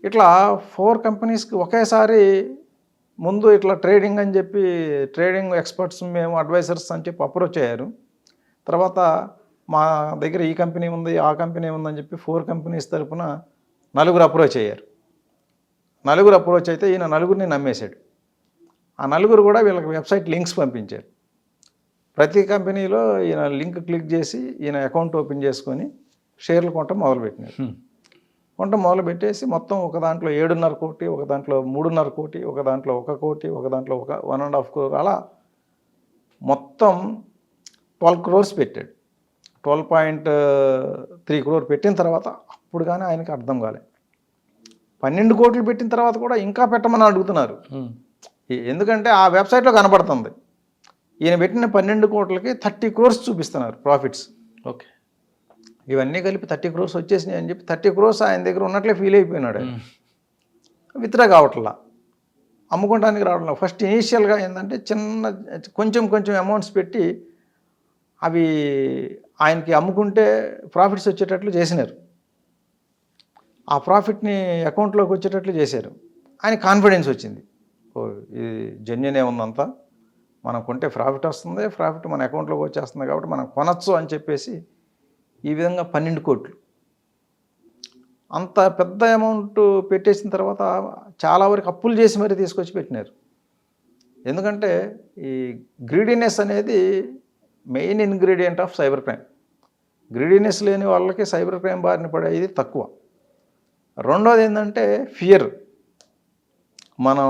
ఇట్లా 4 కంపెనీస్కి ఒకేసారి ముందు ఇట్లా ట్రేడింగ్ అని చెప్పి ట్రేడింగ్ ఎక్స్పర్ట్స్ మేము అడ్వైజర్స్ అని చెప్పి అప్రోచ్ అయ్యారు. తర్వాత మా దగ్గర ఈ కంపెనీ ఉంది ఆ కంపెనీ ఉందని చెప్పి 4 కంపెనీస్ తరపున 4 అప్రోచ్ అయ్యారు. 4 అప్రోచ్ అయితే ఈయన 4 నమ్మేశాడు. ఆ 4 కూడా వీళ్ళకి వెబ్సైట్ లింక్స్ పంపించారు. ప్రతి కంపెనీలో ఈయన లింక్ క్లిక్ చేసి ఈయన అకౌంట్ ఓపెన్ చేసుకొని షేర్లు కొనటం మొదలుపెట్టినారు. కొనటం మొదలుపెట్టేసి మొత్తం ఒక దాంట్లో 7.5 కోటి, ఒక దాంట్లో 3.5 కోటి, ఒక దాంట్లో 1 కోటి, ఒక దాంట్లో 1.5 crore, అలా మొత్తం 12 crores పెట్టాడు. 12.3 crore పెట్టిన తర్వాత అప్పుడు కానీ ఆయనకి అర్థం కాలే. 12 కోట్లు పెట్టిన తర్వాత కూడా ఇంకా పెట్టమని అడుగుతున్నారు. ఎందుకంటే ఆ వెబ్సైట్లో కనబడుతుంది ఈయన పెట్టిన 12 కోట్లకి 30 crores చూపిస్తున్నారు ప్రాఫిట్స్. ఓకే, ఇవన్నీ కలిపి 30 crores వచ్చేసినాయి అని చెప్పి 30 crores ఆయన దగ్గర ఉన్నట్లే ఫీల్ అయిపోయినాడు. విత్డ్రా కావట్లా, అమ్ముకోవడానికి రావట్లా. ఫస్ట్ ఇనీషియల్గా ఏంటంటే కొంచెం అమౌంట్స్ పెట్టి అవి ఆయనకి అమ్ముకుంటే ప్రాఫిట్స్ వచ్చేటట్లు చేసినారు. ఆ ప్రాఫిట్ని అకౌంట్లోకి వచ్చేటట్లు చేశారు. ఆయన కాన్ఫిడెన్స్ వచ్చింది, ఓ ఇది జెన్యునే ఉందంతా, మనం కొంటే ప్రాఫిట్ వస్తుంది, ప్రాఫిట్ మన అకౌంట్లోకి వచ్చేస్తుంది కాబట్టి మనం కొనచ్చు అని చెప్పేసి ఈ విధంగా 12 కోట్లు అంత పెద్ద అమౌంట్ పెట్టేసిన తర్వాత చాలా వరకు అప్పులు చేసి మరీ తీసుకొచ్చి పెట్టినారు. ఎందుకంటే ఈ గ్రీడీనెస్ అనేది main ingredient of cyber crime. Greediness లేని వాళ్ళకి సైబర్ క్రైమ్ బారిన పడేది తక్కువ. రెండోది ఏంటంటే ఫియర్. మనం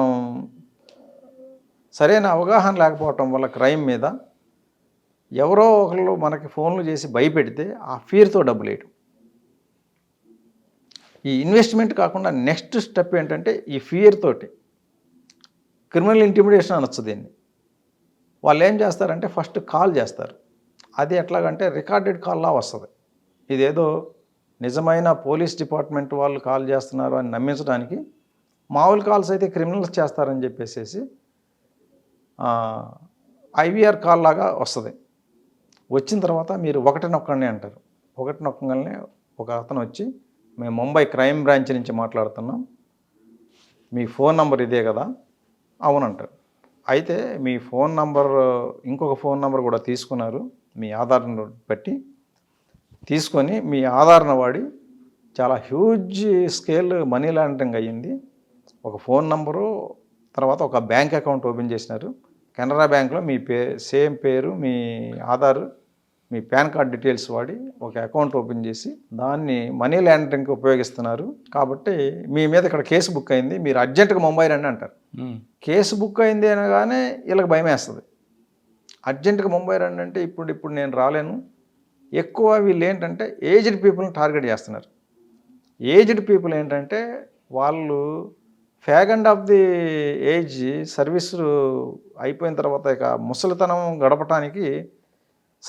సరైన అవగాహన లేకపోవటం వల్ల క్రైమ్ మీద ఎవరో ఒకళ్ళు మనకి ఫోన్లు చేసి భయపెడితే ఆ ఫియర్తో డబ్బులు వేయటం. ఈ ఇన్వెస్ట్మెంట్ కాకుండా నెక్స్ట్ స్టెప్ ఏంటంటే ఈ ఫియర్ తోటి క్రిమినల్ ఇంటిమిడేషన్ అనొచ్చు దీన్ని. వాళ్ళు ఏం చేస్తారంటే ఫస్ట్ కాల్ చేస్తారు. అది ఎట్లాగంటే రికార్డెడ్ కాల్లా వస్తుంది. ఇదేదో నిజమైన పోలీస్ డిపార్ట్మెంట్ వాళ్ళు కాల్ చేస్తున్నారు అని నమ్మించడానికి మామూలు కాల్స్ అయితే క్రిమినల్స్ చేస్తారని చెప్పేసి ఐవీఆర్ కాల్ లాగా వస్తుంది. వచ్చిన తర్వాత మీరు ఒకటి నొక్కండి అంటారు. ఒకటి నొక్కగానే ఒక అతను వచ్చి మేము ముంబై క్రైమ్ బ్రాంచ్ నుంచి మాట్లాడుతున్నాం, మీ ఫోన్ నంబర్ ఇదే కదా, అవునంటారు. అయితే మీ ఫోన్ నంబర్ ఇంకొక ఫోన్ నంబర్ కూడా తీసుకున్నారు, మీ ఆధార్ను బట్టి తీసుకొని మీ ఆధార్ను వాడి చాలా హ్యూజ్ స్కేల్ మనీ లాండరింగ్ అయ్యింది. ఒక ఫోన్ నంబరు తర్వాత ఒక బ్యాంక్ అకౌంట్ ఓపెన్ చేసినారు. కెనరా బ్యాంక్లో మీ సేమ్ పేరు, మీ ఆధార్, మీ పాన్ కార్డ్ డీటెయిల్స్ వాడి ఒక అకౌంట్ ఓపెన్ చేసి దాన్ని మనీ లాండరింగ్కి ఉపయోగిస్తున్నారు. కాబట్టి మీ మీద ఇక్కడ కేసు బుక్ అయింది, మీరు అర్జెంటుగా ముంబై రండి అంటారు. కేసు బుక్ అయింది అనగానే వీళ్ళకి భయం వేస్తుంది. అర్జెంటుగా ముంబై రండి అంటే ఇప్పుడు నేను రాలేను. ఎక్కువ వీళ్ళు ఏంటంటే ఏజ్డ్ పీపుల్ని టార్గెట్ చేస్తున్నారు. ఏజ్డ్ పీపుల్ ఏంటంటే వాళ్ళు fag and of the age service అయిపోయిన తర్వాత ఇక ముసలితనం గడపటానికి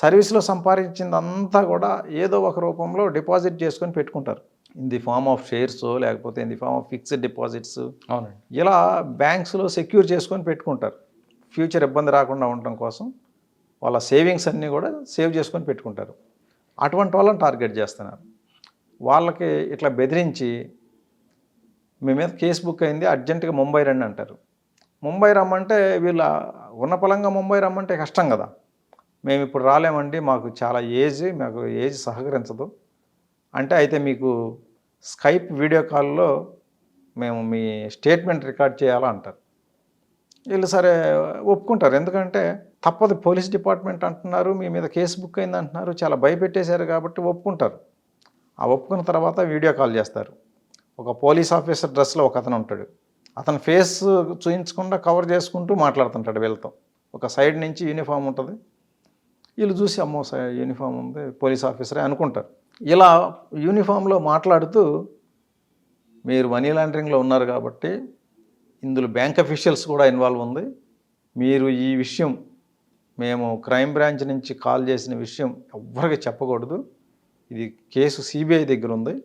సర్వీస్లో సంపాదించిందంతా కూడా ఏదో ఒక రూపంలో డిపాజిట్ చేసుకొని పెట్టుకుంటారు. In the form of shares లేకపోతే in the form of fixed deposits. అవునండి, ఇలా బ్యాంక్స్లో సెక్యూర్ చేసుకొని పెట్టుకుంటారు. ఫ్యూచర్ ఇబ్బంది రాకుండా ఉండటం కోసం వాళ్ళ సేవింగ్స్ అన్నీ కూడా సేవ్ చేసుకొని పెట్టుకుంటారు. అటువంటి వాళ్ళని టార్గెట్ చేస్తున్నారు. వాళ్ళకి ఇట్లా బెదిరించి మీ మీద కేసు బుక్ అయింది, అర్జెంటుగా ముంబై రండి అంటారు. ముంబై రమ్మంటే వీళ్ళ ఉన్న పలంగా ముంబై రమ్మంటే కష్టం కదా. మేము ఇప్పుడు రాలేమండి, మాకు చాలా మాకు ఏజ్ సహకరించదు అంటే, అయితే మీకు స్కైప్ వీడియో కాల్లో మేము మీ స్టేట్మెంట్ రికార్డ్ చేయాలా అంటారు. వీళ్ళు సరే ఒప్పుకుంటారు. ఎందుకంటే తప్పదు, పోలీస్ డిపార్ట్మెంట్ అంటున్నారు, మీ మీద కేసు బుక్ అయింది అంటున్నారు, చాలా భయపెట్టేశారు కాబట్టి ఒప్పుకుంటారు. ఆ ఒప్పుకున్న తర్వాత వీడియో కాల్ చేస్తారు. ఒక పోలీస్ ఆఫీసర్ డ్రెస్లో ఒక అతను ఉంటాడు. అతను ఫేస్ చూయించకుండా కవర్ చేసుకుంటూ మాట్లాడుతుంటాడు వీళ్ళతో. ఒక సైడ్ నుంచి యూనిఫామ్ ఉంటుంది. వీళ్ళు చూసి అమ్మో యూనిఫామ్ ఉంది, పోలీస్ ఆఫీసరే అనుకుంటారు. ఇలా యూనిఫామ్లో మాట్లాడుతూ మీరు మనీ లాండరింగ్లో ఉన్నారు కాబట్టి ఇందులో బ్యాంక్ అఫీషియల్స్ కూడా ఇన్వాల్వ్ ఉంది, మీరు ఈ విషయం మేము క్రైమ్ బ్రాంచ్ నుంచి కాల్ చేసిన విషయం ఎవ్వరికి చెప్పకూడదు, ఇది కేసు సిబిఐ దగ్గర ఉంది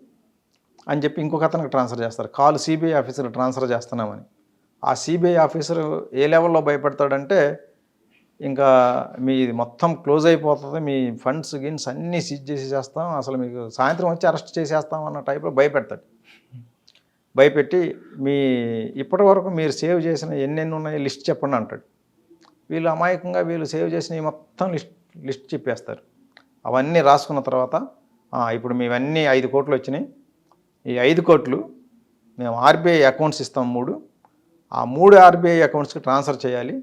అని చెప్పి ఇంకొక అతనికి ట్రాన్స్ఫర్ చేస్తారు. కాల్ సిబిఐ ఆఫీసర్ ట్రాన్స్ఫర్ చేస్తున్నామని. ఆ సిబిఐ ఆఫీసర్ ఏ లెవెల్లో భయపడతాడంటే, ఇంకా మీ మొత్తం క్లోజ్ అయిపోతుంది, మీ ఫండ్స్ గిన్స్ అన్నీ సీజ్ చేసేస్తాం, అసలు మీకు సాయంత్రం వచ్చి అరెస్ట్ చేసేస్తాం అన్న టైప్లో భయపెడతాడు. భయపెట్టి మీ ఇప్పటి వరకు మీరు సేవ్ చేసిన ఎన్నెన్ని ఉన్నాయి లిస్ట్ చెప్పండి అంటాడు. వీళ్ళు అమాయకంగా వీళ్ళు సేవ్ చేసిన మొత్తం లిస్ట్ చెప్పేస్తారు. అవన్నీ రాసుకున్న తర్వాత ఇప్పుడు మేవన్నీ 5 కోట్లు వచ్చినాయి, ఈ 5 కోట్లు మేము ఆర్బీఐ అకౌంట్స్ ఇస్తాం 3, ఆ 3 ఆర్బీఐ అకౌంట్స్కి ట్రాన్స్ఫర్ చేయాలి.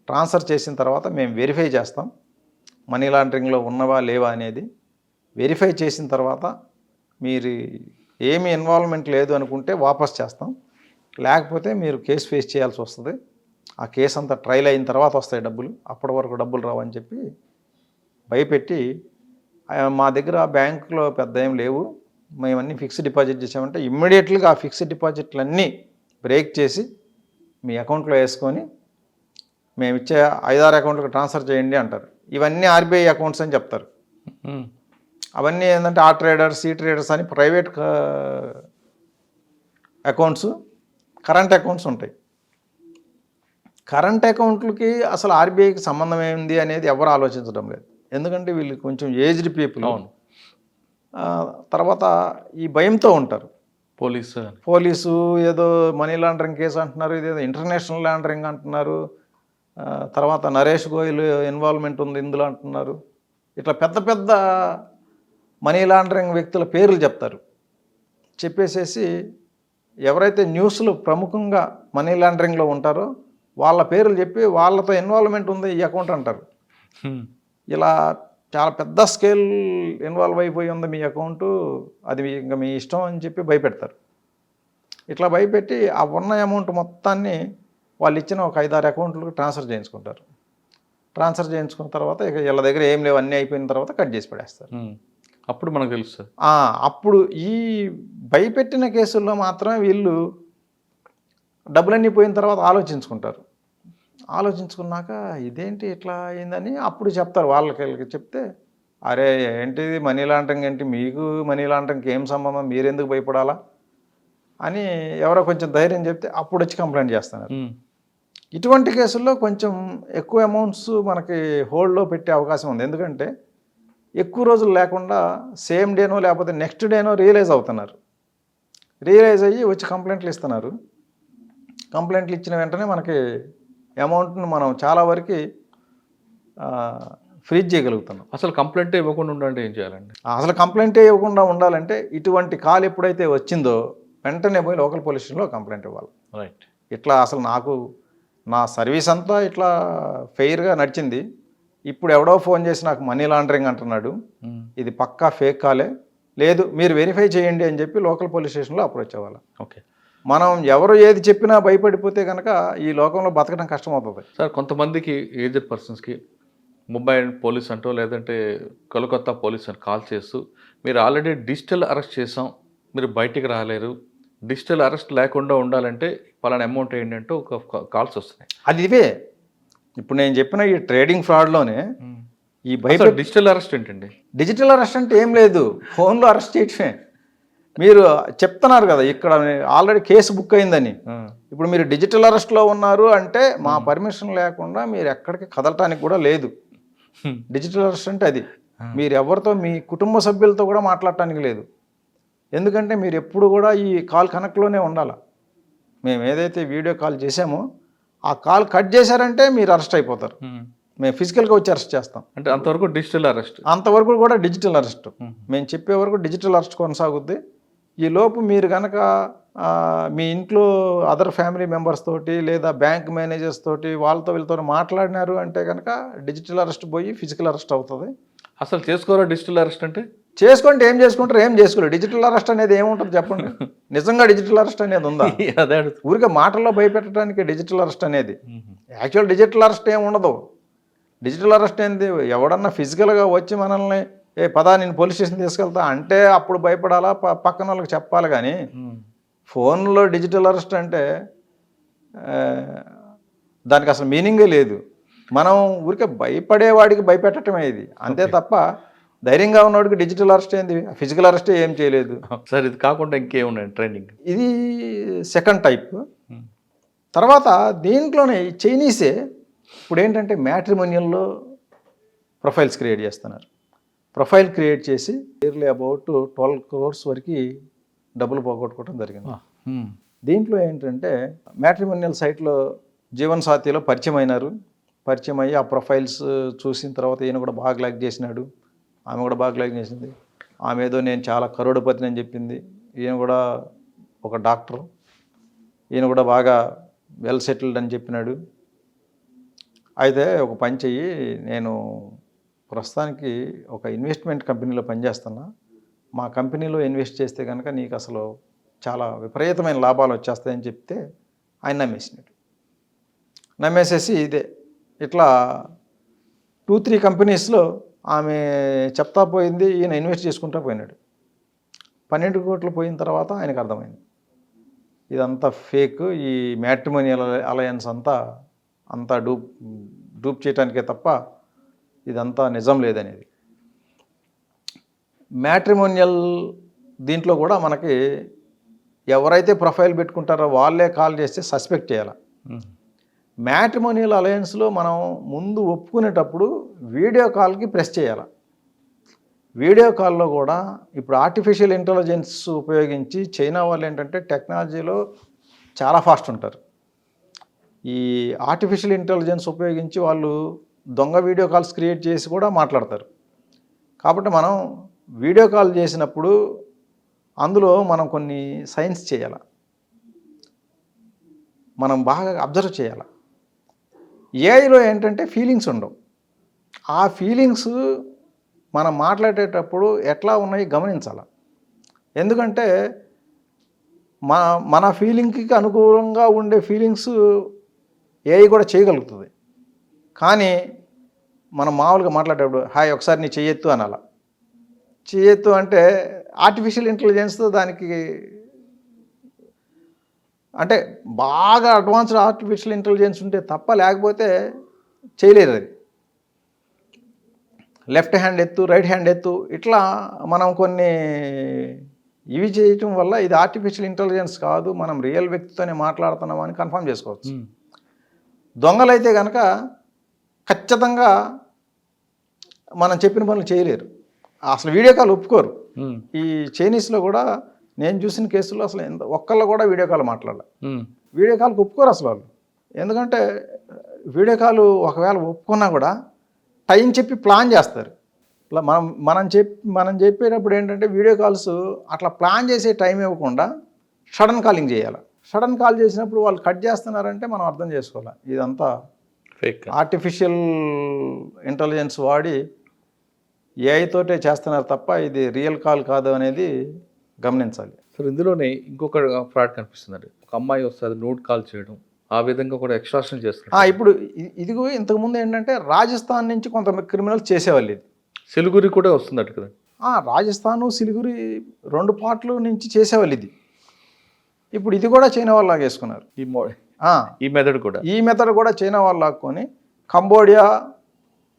ట్రాన్స్ఫర్ చేసిన తర్వాత మేము వెరిఫై చేస్తాం మనీ లాండరింగ్లో ఉన్నవా లేవా అనేది. వెరిఫై చేసిన తర్వాత మీరు ఏమి ఇన్వాల్వ్మెంట్ లేదు అనుకుంటే వాపస్ చేస్తాం, లేకపోతే మీరు కేసు ఫేస్ చేయాల్సి వస్తుంది. ఆ కేసు అంతా ట్రయల్ అయిన తర్వాత వస్తాయి డబ్బులు, అప్పటి వరకు డబ్బులు రావని చెప్పి భయపెట్టి, మా దగ్గర బ్యాంకులో పెద్ద ఏం లేవు, మేమన్నీ ఫిక్స్డ్ డిపాజిట్ చేసామంటే ఇమ్మీడియట్లీగా ఆ ఫిక్స్డ్ డిపాజిట్లన్నీ బ్రేక్ చేసి మీ అకౌంట్లో వేసుకొని మేము ఇచ్చే 5-6 అకౌంట్లకు ట్రాన్స్ఫర్ చేయండి అంటారు. ఇవన్నీ ఆర్బీఐ అకౌంట్స్ అని చెప్తారు. అవన్నీ ఏంటంటే ఆ ట్రేడర్స్ ఈ ట్రేడర్స్ అని ప్రైవేట్ అకౌంట్స్, కరెంట్ అకౌంట్స్ ఉంటాయి. కరెంట్ అకౌంట్లకి అసలు ఆర్బీఐకి సంబంధం ఏంది అనేది ఎవరు ఆలోచించడం లేదు, ఎందుకంటే వీళ్ళు కొంచెం ఏజ్డ్ పీపుల్. తర్వాత ఈ భయంతో ఉంటారు. పోలీసు ఏదో మనీ లాండరింగ్ కేసు అంటున్నారు, ఇదేదో ఇంటర్నేషనల్ లాండరింగ్ అంటున్నారు, తర్వాత నరేష్ గోయల్ ఇన్వాల్వ్మెంట్ ఉంది ఇందులో అంటున్నారు. ఇట్లా పెద్ద పెద్ద మనీ లాండరింగ్ వ్యక్తుల పేర్లు చెప్తారు. చెప్పేసేసి ఎవరైతే న్యూస్లో ప్రముఖంగా మనీ లాండరింగ్లో ఉంటారో వాళ్ళ పేర్లు చెప్పి వాళ్ళతో ఇన్వాల్వ్మెంట్ ఉంది ఈ అకౌంట్ అంటారు. ఇలా చాలా పెద్ద స్కేల్ ఇన్వాల్వ్ అయిపోయి ఉంది మీ అకౌంటు, అది ఇంకా మీ ఇష్టం అని చెప్పి భయపెడతారు. ఇట్లా భయపెట్టి ఆ ఉన్న అమౌంట్ మొత్తాన్ని వాళ్ళు ఇచ్చిన ఒక 5-6 అకౌంట్లకు ట్రాన్స్ఫర్ చేయించుకుంటారు. ట్రాన్స్ఫర్ చేయించుకున్న తర్వాత ఇక వీళ్ళ దగ్గర ఏం లేవు, అన్నీ అయిపోయిన తర్వాత కట్ చేసి పడేస్తారు. అప్పుడు మనకు తెలుస్తుంది. అప్పుడు ఈ భయపెట్టిన కేసుల్లో మాత్రమే వీళ్ళు డబ్బులన్నీ పోయిన తర్వాత ఆలోచించుకుంటారు. ఆలోచించుకున్నాక ఇదేంటి ఇట్లా అయిందని అప్పుడు చెప్తారు. వాళ్ళకి చెప్తే, అరే ఏంటిది మనీ లాండరింగ్ ఏంటి, మీకు మనీ లాండరింగ్కి ఏం సంబంధం, మీరెందుకు భయపడాలా అని ఎవరో కొంచెం ధైర్యం చెప్తే అప్పుడు వచ్చి కంప్లైంట్ చేస్తున్నారు. ఇటువంటి కేసుల్లో కొంచెం ఎక్కువ అమౌంట్స్ మనకి హోల్డ్లో పెట్టే అవకాశం ఉంది. ఎందుకంటే ఎక్కువ రోజులు లేకుండా సేమ్ డేనో లేకపోతే నెక్స్ట్ డేనో రియలైజ్ అవుతున్నారు. రియలైజ్ అయ్యి వచ్చి కంప్లైంట్లు ఇస్తున్నారు. కంప్లైంట్లు ఇచ్చిన వెంటనే మనకి అమౌంట్ను మనం చాలా వరకు ఫ్రీజ్ చేయగలుగుతున్నాం. అసలు కంప్లైంట్ ఇవ్వకుండా ఉండాలంటే ఏం చేయాలండి? అసలు కంప్లైంటే ఇవ్వకుండా ఉండాలంటే ఇటువంటి కాల్ ఎప్పుడైతే వచ్చిందో వెంటనే పోయి లోకల్ పోలీస్ స్టేషన్లో కంప్లైంట్ ఇవ్వాలి. రైట్. ఇట్లా అసలు నాకు నా సర్వీస్ అంతా ఇట్లా ఫెయిర్గా నడిచింది, ఇప్పుడు ఎవడో ఫోన్ చేసి నాకు మనీ లాండరింగ్ అంటున్నాడు, ఇది పక్కా ఫేక్ కాలే, లేదు మీరు వెరిఫై చేయండి అని చెప్పి లోకల్ పోలీస్ స్టేషన్లో అప్రోచ్ అవ్వాలి. ఓకే. మనం ఎవరు ఏది చెప్పినా భయపడిపోతే కనుక ఈ లోకంలో బతకడం కష్టమవుతుంది. సార్, కొంతమందికి ఏజ్డ్ పర్సన్స్కి ముంబై పోలీస్ అంటూ లేదంటే కోల్కతా పోలీస్ అని కాల్ చేస్తూ, మీరు ఆల్రెడీ డిజిటల్ అరెస్ట్ చేసాం, మీరు బయటికి రాలేరు, డిజిటల్ అరెస్ట్ లేకుండా ఉండాలంటే పలానా అమౌంట్ ఏంటంటే ఒక కాల్స్ వస్తున్నాయి. అది ఇవే ఇప్పుడు నేను చెప్పిన ఈ ట్రేడింగ్ ఫ్రాడ్లోనే ఈ డిజిటల్ అరెస్ట్ ఏంటండి? డిజిటల్ అరెస్ట్ అంటే ఏం లేదు, ఫోన్లో అరెస్ట్ చేయటమే. మీరు చెప్తున్నారు కదా ఇక్కడ ఆల్రెడీ కేసు బుక్ అయిందని, ఇప్పుడు మీరు డిజిటల్ అరెస్ట్లో ఉన్నారు అంటే మా పర్మిషన్ లేకుండా మీరు ఎక్కడికి కదలటానికి కూడా లేదు. డిజిటల్ అరెస్ట్ అంటే అది. మీరు ఎవరితో మీ కుటుంబ సభ్యులతో కూడా మాట్లాడటానికి లేదు. ఎందుకంటే మీరు ఎప్పుడు కూడా ఈ కాల్ కనెక్ట్లోనే ఉండాలి. మేము ఏదైతే వీడియో కాల్ చేసామో ఆ కాల్ కట్ చేశారంటే మీరు అరెస్ట్ అయిపోతారు. మేము ఫిజికల్గా వచ్చి అరెస్ట్ చేస్తాం. అంటే అంతవరకు డిజిటల్ అరెస్ట్, అంతవరకు కూడా డిజిటల్ అరెస్ట్. మేము చెప్పే వరకు డిజిటల్ అరెస్ట్ కొనసాగుద్ది. ఈ లోపు మీరు కనుక మీ ఇంట్లో అదర్ ఫ్యామిలీ మెంబర్స్ తోటి లేదా బ్యాంక్ మేనేజర్స్ తోటి వాళ్ళతో వీళ్ళతో మాట్లాడినారు అంటే కనుక డిజిటల్ అరెస్ట్ పోయి ఫిజికల్ అరెస్ట్ అవుతుంది. అసలు చేసుకోరా డిజిటల్ అరెస్ట్ అంటే? చేసుకుంటే ఏం చేసుకుంటారు, ఏం చేసుకోలేదు. డిజిటల్ అరెస్ట్ అనేది ఏముంటుంది చెప్పండి? నిజంగా డిజిటల్ అరెస్ట్ అనేది ఉందా? అదే ఊరికే మాటల్లో భయపెట్టడానికి డిజిటల్ అరెస్ట్ అనేది. యాక్చువల్ డిజిటల్ అరెస్ట్ ఏమి ఉండదు. డిజిటల్ అరెస్ట్ ఏంది, ఎవడన్నా ఫిజికల్గా వచ్చి మనల్ని పదా నేను పోలీస్ స్టేషన్ తీసుకెళ్తా అంటే అప్పుడు భయపడాలా, పక్కన వాళ్ళకి చెప్పాలి. కానీ ఫోన్లో డిజిటల్ అరెస్ట్ అంటే దానికి అసలు మీనింగే లేదు. మనం ఊరికే భయపడేవాడికి భయపెట్టడమే ఇది, అంతే తప్ప ధైర్యంగా ఉన్నవాడికి డిజిటల్ అరెస్ట్ ఏంది, ఫిజికల్ అరెస్ట్ ఏం చేయలేదు. సార్ ఇది కాకుండా ఇంకేమున్నాయి ట్రైనింగ్? ఇది సెకండ్ టైప్. తర్వాత దీంట్లోనే ఈ చైనీసే ఇప్పుడు ఏంటంటే మ్యాట్రిమోనియల్లో ప్రొఫైల్స్ క్రియేట్ చేస్తున్నారు. ప్రొఫైల్ క్రియేట్ చేసి ఇయర్లీ అబౌట్ 12 crores వరకు డబ్బులు పోగొట్టుకోవడం జరిగింది. దీంట్లో ఏంటంటే మ్యాట్రిమోనియల్ సైట్లో జీవన్ సాథీలో పరిచయం అయినారు. పరిచయం అయ్యి ఆ ప్రొఫైల్స్ చూసిన తర్వాత ఈయన కూడా బాగా లైక్ చేసినాడు, ఆమె కూడా బాగా లైక్ చేసింది. ఆమె ఏదో నేను చాలా కరోడుపతిని అని చెప్పింది. ఈయన కూడా ఒక డాక్టర్, ఈయన కూడా బాగా వెల్ సెటిల్డ్ అని చెప్పినాడు. అయితే ఒక పని చెయ్యి, నేను ప్రస్తుతానికి ఒక ఇన్వెస్ట్మెంట్ కంపెనీలో పనిచేస్తున్నా, మా కంపెనీలో ఇన్వెస్ట్ చేస్తే కనుక నీకు అసలు చాలా విపరీతమైన లాభాలు వచ్చేస్తాయని చెప్తే ఆయన నమ్మేసినాడు. నమ్మేసేసి ఇట్లా 2-3 కంపెనీస్లో ఆమె చెప్తా పోయింది, ఈయన ఇన్వెస్ట్ చేసుకుంటా పోయినాడు. 12 కోట్లు పోయిన తర్వాత ఆయనకు అర్థమైంది ఇదంతా ఫేక్, ఈ మ్యాట్రిమోనియల్ అలయన్స్ అంతా డూప్ చేయడానికే తప్ప ఇదంతా నిజం లేదనేది. మ్యాట్రిమోనియల్ దీంట్లో కూడా మనకి ఎవరైతే ప్రొఫైల్ పెట్టుకుంటారో వాళ్ళే కాల్ చేస్తే సస్పెక్ట్ చేయాలి. మ్యాట్రిమోనియల్ అలయన్స్లో మనం ముందు ఒప్పుకునేటప్పుడు వీడియో కాల్కి ప్రెస్ చేయాలి. వీడియో కాల్లో కూడా ఇప్పుడు ఆర్టిఫిషియల్ ఇంటెలిజెన్స్ ఉపయోగించి చైనా వాళ్ళు ఏంటంటే టెక్నాలజీలో చాలా ఫాస్ట్ ఉంటారు. ఈ ఆర్టిఫిషియల్ ఇంటెలిజెన్స్ ఉపయోగించి వాళ్ళు దొంగ వీడియో కాల్స్ క్రియేట్ చేసి కూడా మాట్లాడతారు. కాబట్టి మనం వీడియో కాల్ చేసినప్పుడు అందులో మనం కొన్ని సైన్స్ చేయాలి, మనం బాగా అబ్జర్వ్ చేయాలి. ఏఐలో ఏంటంటే ఫీలింగ్స్ ఉండవు. ఆ ఫీలింగ్స్ మనం మాట్లాడేటప్పుడు ఎట్లా ఉన్నాయి గమనించాలి. ఎందుకంటే మన ఫీలింగ్కి అనుకూలంగా ఉండే ఫీలింగ్స్ ఏఐ కూడా చేయగలుగుతుంది. కానీ మనం మామూలుగా మాట్లాడేటప్పుడు హాయ్ ఒకసారి నీ చెయ్యెత్తు అనాల. చెయ్యెత్తు అంటే ఆర్టిఫిషియల్ ఇంటెలిజెన్స్తో దానికి అంటే బాగా అడ్వాన్స్డ్ ఆర్టిఫిషియల్ ఇంటెలిజెన్స్ ఉంటే తప్ప లేకపోతే చేయలేరు. అది లెఫ్ట్ హ్యాండ్ ఎత్తు, రైట్ హ్యాండ్ ఎత్తు, ఇట్లా మనం కొన్ని ఇవి చేయటం వల్ల ఇది ఆర్టిఫిషియల్ ఇంటెలిజెన్స్ కాదు, మనం రియల్ వ్యక్తితోనే మాట్లాడుతున్నామని కన్ఫర్మ్ చేసుకోవచ్చు. దొంగలైతే కనుక ఖచ్చితంగా మనం చెప్పిన పనులు చేయలేరు, అసలు వీడియో కాల్ ఒప్పుకోరు. ఈ చైనీస్లో కూడా నేను చూసిన కేసుల్లో అసలు ఒక్కళ్ళు కూడా వీడియో కాల్ మాట్లాడాలి, వీడియో కాల్కి ఒప్పుకోరు అసలు వాళ్ళు. ఎందుకంటే వీడియో కాల్ ఒకవేళ ఒప్పుకున్నా కూడా టైం చెప్పి ప్లాన్ చేస్తారు. ఇట్లా మనం చెప్పేటప్పుడు ఏంటంటే వీడియో కాల్స్ అట్లా ప్లాన్ చేసే టైం ఇవ్వకుండా సడన్ కాలింగ్ చేయాలి. సడన్ కాల్ చేసినప్పుడు వాళ్ళు కట్ చేస్తున్నారంటే మనం అర్థం చేసుకోవాలి ఇదంతా ఫేక్, ఆర్టిఫిషియల్ ఇంటెలిజెన్స్ వాడి ఏఐ తోటే చేస్తున్నారు తప్ప ఇది రియల్ కాల్ కాదు అనేది గమనించాలి. సార్ ఇందులోనే ఇంకొక ఫ్రాడ్ కనిపిస్తుందండి. ఒక అమ్మాయి వస్తుంది నోట్ కాల్ చేయడం, ఆ విధంగా కూడా ఎక్స్ట్రాక్షన్ చేస్తున్నారు. ఇప్పుడు ఇదిగో ఇంతకుముందు ఏంటంటే రాజస్థాన్ నుంచి కొంత క్రిమినల్స్ చేసేవాళ్ళు ఇది. సిలిగురి కూడా వస్తుందట కదా. రాజస్థాను సిలిగురి 2 పార్ట్లు నుంచి చేసేవాళ్ళు ఇది. ఇప్పుడు ఇది కూడా చైనా వాళ్ళు లాగేసుకున్నారు. ఈ మెథడ్ కూడా చైనా వాళ్ళు లాక్కొని కంబోడియా,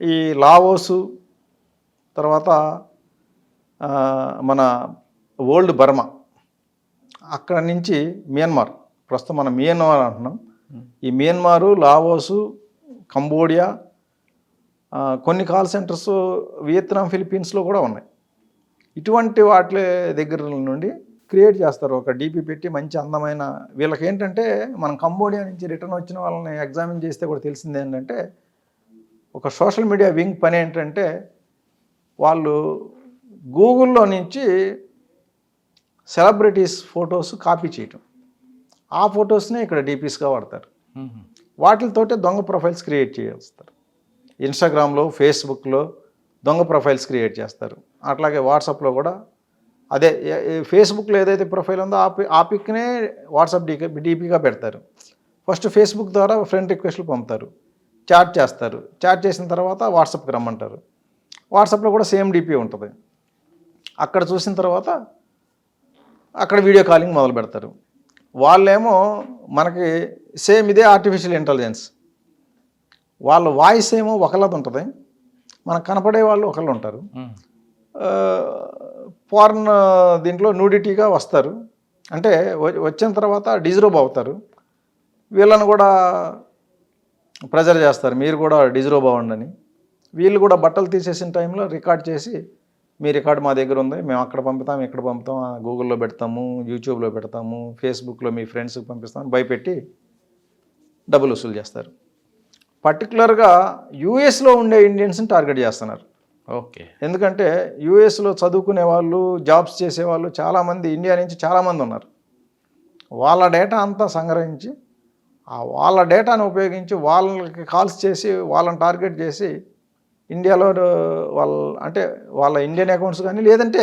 ఈ లావోసు, తర్వాత మన ఓల్డ్ బర్మా, అక్కడ నుంచి మియన్మార్, ప్రస్తుతం మనం మియన్మార్ అంటున్నాం, ఈ మియన్మారు, లావోసు, కంబోడియా, కొన్ని కాల్ సెంటర్స్ వియత్నాం, ఫిలిప్పీన్స్లో కూడా ఉన్నాయి. ఇటువంటి వాటి దగ్గర నుండి క్రియేట్ చేస్తారు. ఒక డీపీ పెట్టి మంచి అందమైన వీళ్ళకి ఏంటంటే మనం కంబోడియా నుంచి రిటర్న్ వచ్చిన వాళ్ళని ఎగ్జామిన్ చేస్తే కూడా తెలిసింది ఏంటంటే ఒక సోషల్ మీడియా వింగ్ పని ఏంటంటే వాళ్ళు గూగుల్లో నుంచి సెలబ్రిటీస్ ఫొటోస్ కాపీ చేయటం, ఆ ఫొటోస్నే ఇక్కడ డీపీస్గా వాడతారు. వాటితోటే దొంగ ప్రొఫైల్స్ క్రియేట్ చేస్తారు. ఇన్స్టాగ్రామ్లో, ఫేస్బుక్లో దొంగ ప్రొఫైల్స్ క్రియేట్ చేస్తారు. అట్లాగే వాట్సాప్లో కూడా అదే ఫేస్బుక్లో ఏదైతే ప్రొఫైల్ ఉందో ఆ పిక్నే వాట్సాప్ డీపీగా పెడతారు. ఫస్ట్ ఫేస్బుక్ ద్వారా ఫ్రెండ్ రిక్వెస్ట్లు పంపుతారు, చాట్ చేస్తారు. చాట్ చేసిన తర్వాత వాట్సాప్కి రమ్మంటారు. వాట్సాప్లో కూడా సేమ్ డీపీ ఉంటుంది. అక్కడ చూసిన తర్వాత అక్కడ వీడియో కాలింగ్ మొదలు పెడతారు. వాళ్ళేమో మనకి సేమ్ ఇదే ఆర్టిఫిషియల్ ఇంటెలిజెన్స్ వాళ్ళ వాయిస్ ఏమో ఒకళ్ళది ఉంటుంది, మనకు కనపడే వాళ్ళు ఒకళ్ళు ఉంటారు. ఫారెన్ దీంట్లో న్యూడిటీగా వస్తారు, అంటే వచ్చిన తర్వాత డిజరోబ్ అవుతారు. వీళ్ళని కూడా ప్రెజర్ చేస్తారు, మీరు కూడా డిజరోబ్ అవ్వండి అని. వీళ్ళు కూడా బట్టలు తీసేసిన టైంలో రికార్డ్ చేసి, మీ రికార్డు మా దగ్గర ఉంది, మేము అక్కడ పంపుతాం, ఇక్కడ పంపుతాం, గూగుల్లో పెడతాము, యూట్యూబ్లో పెడతాము, ఫేస్బుక్లో మీ ఫ్రెండ్స్కి పంపిస్తాం భయపెట్టి డబ్బులు వసూలు చేస్తారు. పర్టికులర్గా యూఎస్లో ఉండే ఇండియన్స్ని టార్గెట్ చేస్తున్నారు. ఓకే. ఎందుకంటే యూఎస్లో చదువుకునే వాళ్ళు, జాబ్స్ చేసేవాళ్ళు చాలామంది ఇండియా నుంచి చాలామంది ఉన్నారు. వాళ్ళ డేటా అంతా సంగ్రహించి వాళ్ళ డేటాను ఉపయోగించి వాళ్ళకి కాల్స్ చేసి వాళ్ళని టార్గెట్ చేసి ఇండియాలో వాళ్ళ ఇండియన్ అకౌంట్స్ కానీ, లేదంటే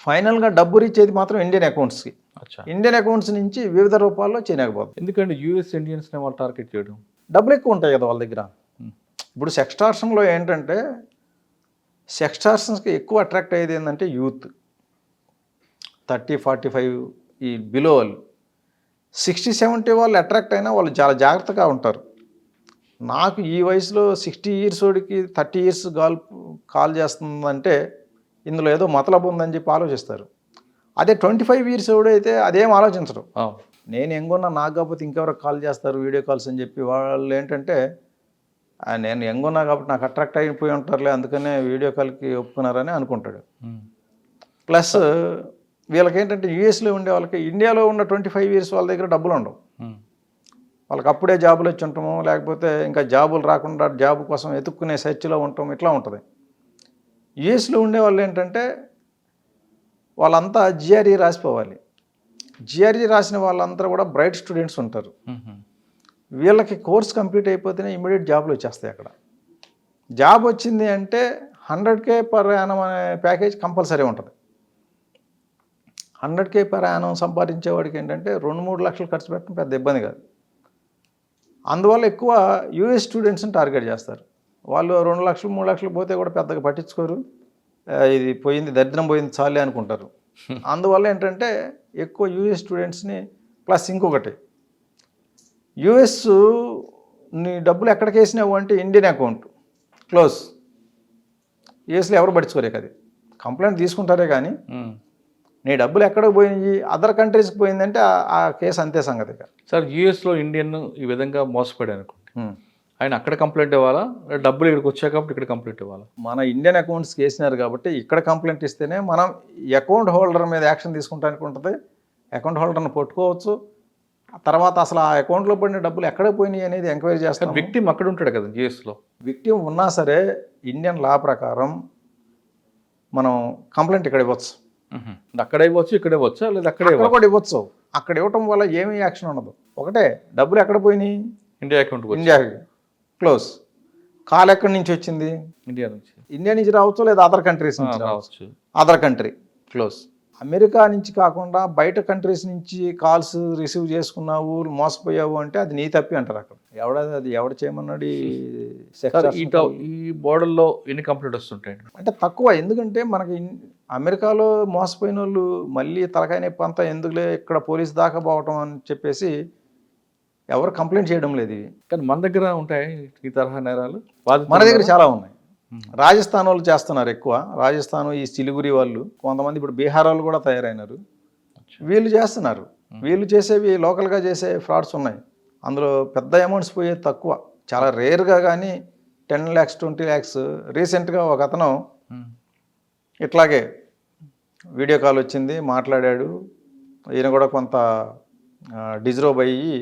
ఫైనల్గా డబ్బు ఇచ్చేది మాత్రం ఇండియన్ అకౌంట్స్కి. ఇండియన్ అకౌంట్స్ నుంచి వివిధ రూపాల్లో చేయలేకపోతుంది. ఎందుకంటే యూఎస్ ఇండియన్స్ని వాళ్ళు టార్గెట్ చేయడం, డబ్బులు ఎక్కువ ఉంటాయి కదా వాళ్ళ దగ్గర. ఇప్పుడు సెక్స్టార్షన్లో ఏంటంటే, సెక్స్టార్షన్స్కి ఎక్కువ అట్రాక్ట్ అయ్యేది ఏంటంటే యూత్ 30-45 ఈ బిలో వాళ్ళు. 60-70 వాళ్ళు అట్రాక్ట్ అయినా వాళ్ళు చాలా జాగ్రత్తగా ఉంటారు. నాకు ఈ వయసులో 60 years వాడికి 30 years కాల్ చేస్తుందంటే ఇందులో ఏదో మతలబు ఉందని చెప్పి ఆలోచిస్తారు. అదే 25 years వాడు అయితే అదేం ఆలోచించరు. నేను ఎంగున్నా, నాకు కాకపోతే ఇంకెవరికి కాల్ చేస్తారు వీడియో కాల్స్ అని చెప్పి. వాళ్ళు ఏంటంటే, నేను ఎంగున్నా కాబట్టి నాకు అట్రాక్ట్ అయిపోయి ఉంటారులే, అందుకనే వీడియో కాల్కి ఒప్పుకున్నారని అనుకుంటాడు. ప్లస్ వీళ్ళకి ఏంటంటే యూఎస్లో ఉండే వాళ్ళకి ఇండియాలో ఉన్న 25 years వాళ్ళ దగ్గర డబ్బులు ఉండవు. వాళ్ళకి అప్పుడే జాబులు వచ్చి ఉంటాము, లేకపోతే ఇంకా జాబులు రాకుండా జాబ్ కోసం ఎత్తుక్కునే సెర్చ్లో ఉంటాం, ఇట్లా ఉంటుంది. యూఎస్లో ఉండే వాళ్ళు ఏంటంటే వాళ్ళంతా జిఆర్ఈ రాసిపోవాలి. జిఆర్ఈ రాసిన వాళ్ళంతా కూడా బ్రైట్ స్టూడెంట్స్ ఉంటారు. వీళ్ళకి కోర్స్ కంప్లీట్ అయిపోతేనే ఇమీడియట్ జాబ్లు వచ్చేస్తాయి. అక్కడ జాబ్ వచ్చింది అంటే 100K పర్ యానం అనే ప్యాకేజ్ కంపల్సరీ ఉంటుంది. 100K పర్ యానం సంపాదించేవాడికి ఏంటంటే 2-3 లక్షలు ఖర్చు పెట్టడం పెద్ద ఇబ్బంది కాదు. అందువల్ల ఎక్కువ యూఎస్ స్టూడెంట్స్ని టార్గెట్ చేస్తారు. వాళ్ళు 2 లక్షలు 3 లక్షలు పోతే కూడా పెద్దగా పట్టించుకోరు, ఇది పోయింది దరిద్రం పోయింది చాలే అనుకుంటారు. అందువల్ల ఏంటంటే ఎక్కువ యూఎస్ స్టూడెంట్స్ని. ప్లస్ ఇంకొకటి, యూఎస్ నీ డబ్బులు ఎక్కడికి వేసినావు అంటే ఇండియన్ అకౌంట్ క్లోజ్. యూఎస్లో ఎవరు పట్టించుకోరే కదా, కంప్లైంట్ తీసుకుంటారే కానీ నీ డబ్బులు ఎక్కడికి పోయినాయి అదర్ కంట్రీస్కి పోయిందంటే ఆ కేసు అంతే సంగతి. సార్ యూఎస్లో ఇండియన్ ఈ విధంగా మోసపడి అనుకోండి, ఆయన అక్కడ కంప్లైంట్ ఇవ్వాలా, డబ్బులు ఇక్కడికి వచ్చాక కాబట్టి ఇక్కడ కంప్లైంట్ ఇవ్వాలా? మన ఇండియన్ అకౌంట్స్కి వేసినారు కాబట్టి ఇక్కడ కంప్లైంట్ ఇస్తేనే మనం అకౌంట్ హోల్డర్ మీద యాక్షన్ తీసుకుంటానికి ఉంటుంది. అకౌంట్ హోల్డర్ని పట్టుకోవచ్చు. తర్వాత అసలు ఆ అకౌంట్లో పడిన డబ్బులు ఎక్కడ పోయినాయి అనేది ఎంక్వైరీ చేస్తాం. విక్టిమ్ అక్కడ ఉంటాడు కదా యూఎస్లో. విక్టిమ్ ఉన్నా సరే ఇండియన్ లా ప్రకారం మనం కంప్లైంట్ ఇక్కడ ఇవ్వచ్చు. అక్కడ ఇవ్వచ్చు, ఇక్కడ ఇవ్వచ్చా, లేదా అక్కడే కూడా ఇవ్వచ్చు. అక్కడ ఇవ్వటం వల్ల ఏమీ యాక్షన్ ఉండదు. ఒకటే, డబ్బులు ఎక్కడ పోయినాయి ఇండియా అకౌంట్, ఇండియాకి క్లోజ్. కాల్ ఎక్కడి నుంచి వచ్చింది? ఇండియా నుంచి రావచ్చు, లేదా అదర్ కంట్రీస్ నుంచి రావచ్చు. Other country close. అమెరికా నుంచి కాకుండా బయట కంట్రీస్ నుంచి కాల్స్ రిసీవ్ చేసుకున్నావు, మోసపోయావు అంటే అది నీ తప్పి అంటారు అక్కడ. ఎవడ చేయమన్నాడు? ఈ బోర్డర్లో ఎన్ని కంప్లైంట్ వస్తుంటాయి అంటే తక్కువ. ఎందుకంటే మనకి అమెరికాలో మోసపోయిన వాళ్ళు మళ్ళీ తలకాయ నొప్పి అంతా ఎందుకులే ఇక్కడ పోలీస్ దాకా పోవటం అని చెప్పేసి ఎవరు కంప్లైంట్ చేయడం లేదు. ఇవి కానీ మన దగ్గర ఉంటాయి ఈ తరహా నేరాలు. మన దగ్గర చాలా ఉన్నాయి. రాజస్థాన్ వాళ్ళు చేస్తున్నారు ఎక్కువ. రాజస్థాన్, ఈ సిలిగురి వాళ్ళు, కొంతమంది ఇప్పుడు బీహార్ వాళ్ళు కూడా తయారైనారు. వీళ్ళు చేస్తున్నారు. వీళ్ళు చేసేవి లోకల్గా చేసే ఫ్రాడ్స్ ఉన్నాయి. అందులో పెద్ద అమౌంట్స్ పోయేది తక్కువ, చాలా రేర్గా. కానీ 10 lakhs 20 lakhs. రీసెంట్గా ఒక అతను ఇట్లాగే వీడియో కాల్ వచ్చింది, మాట్లాడాడు. ఈయన కూడా కొంత డిజరోబ్ అయ్యి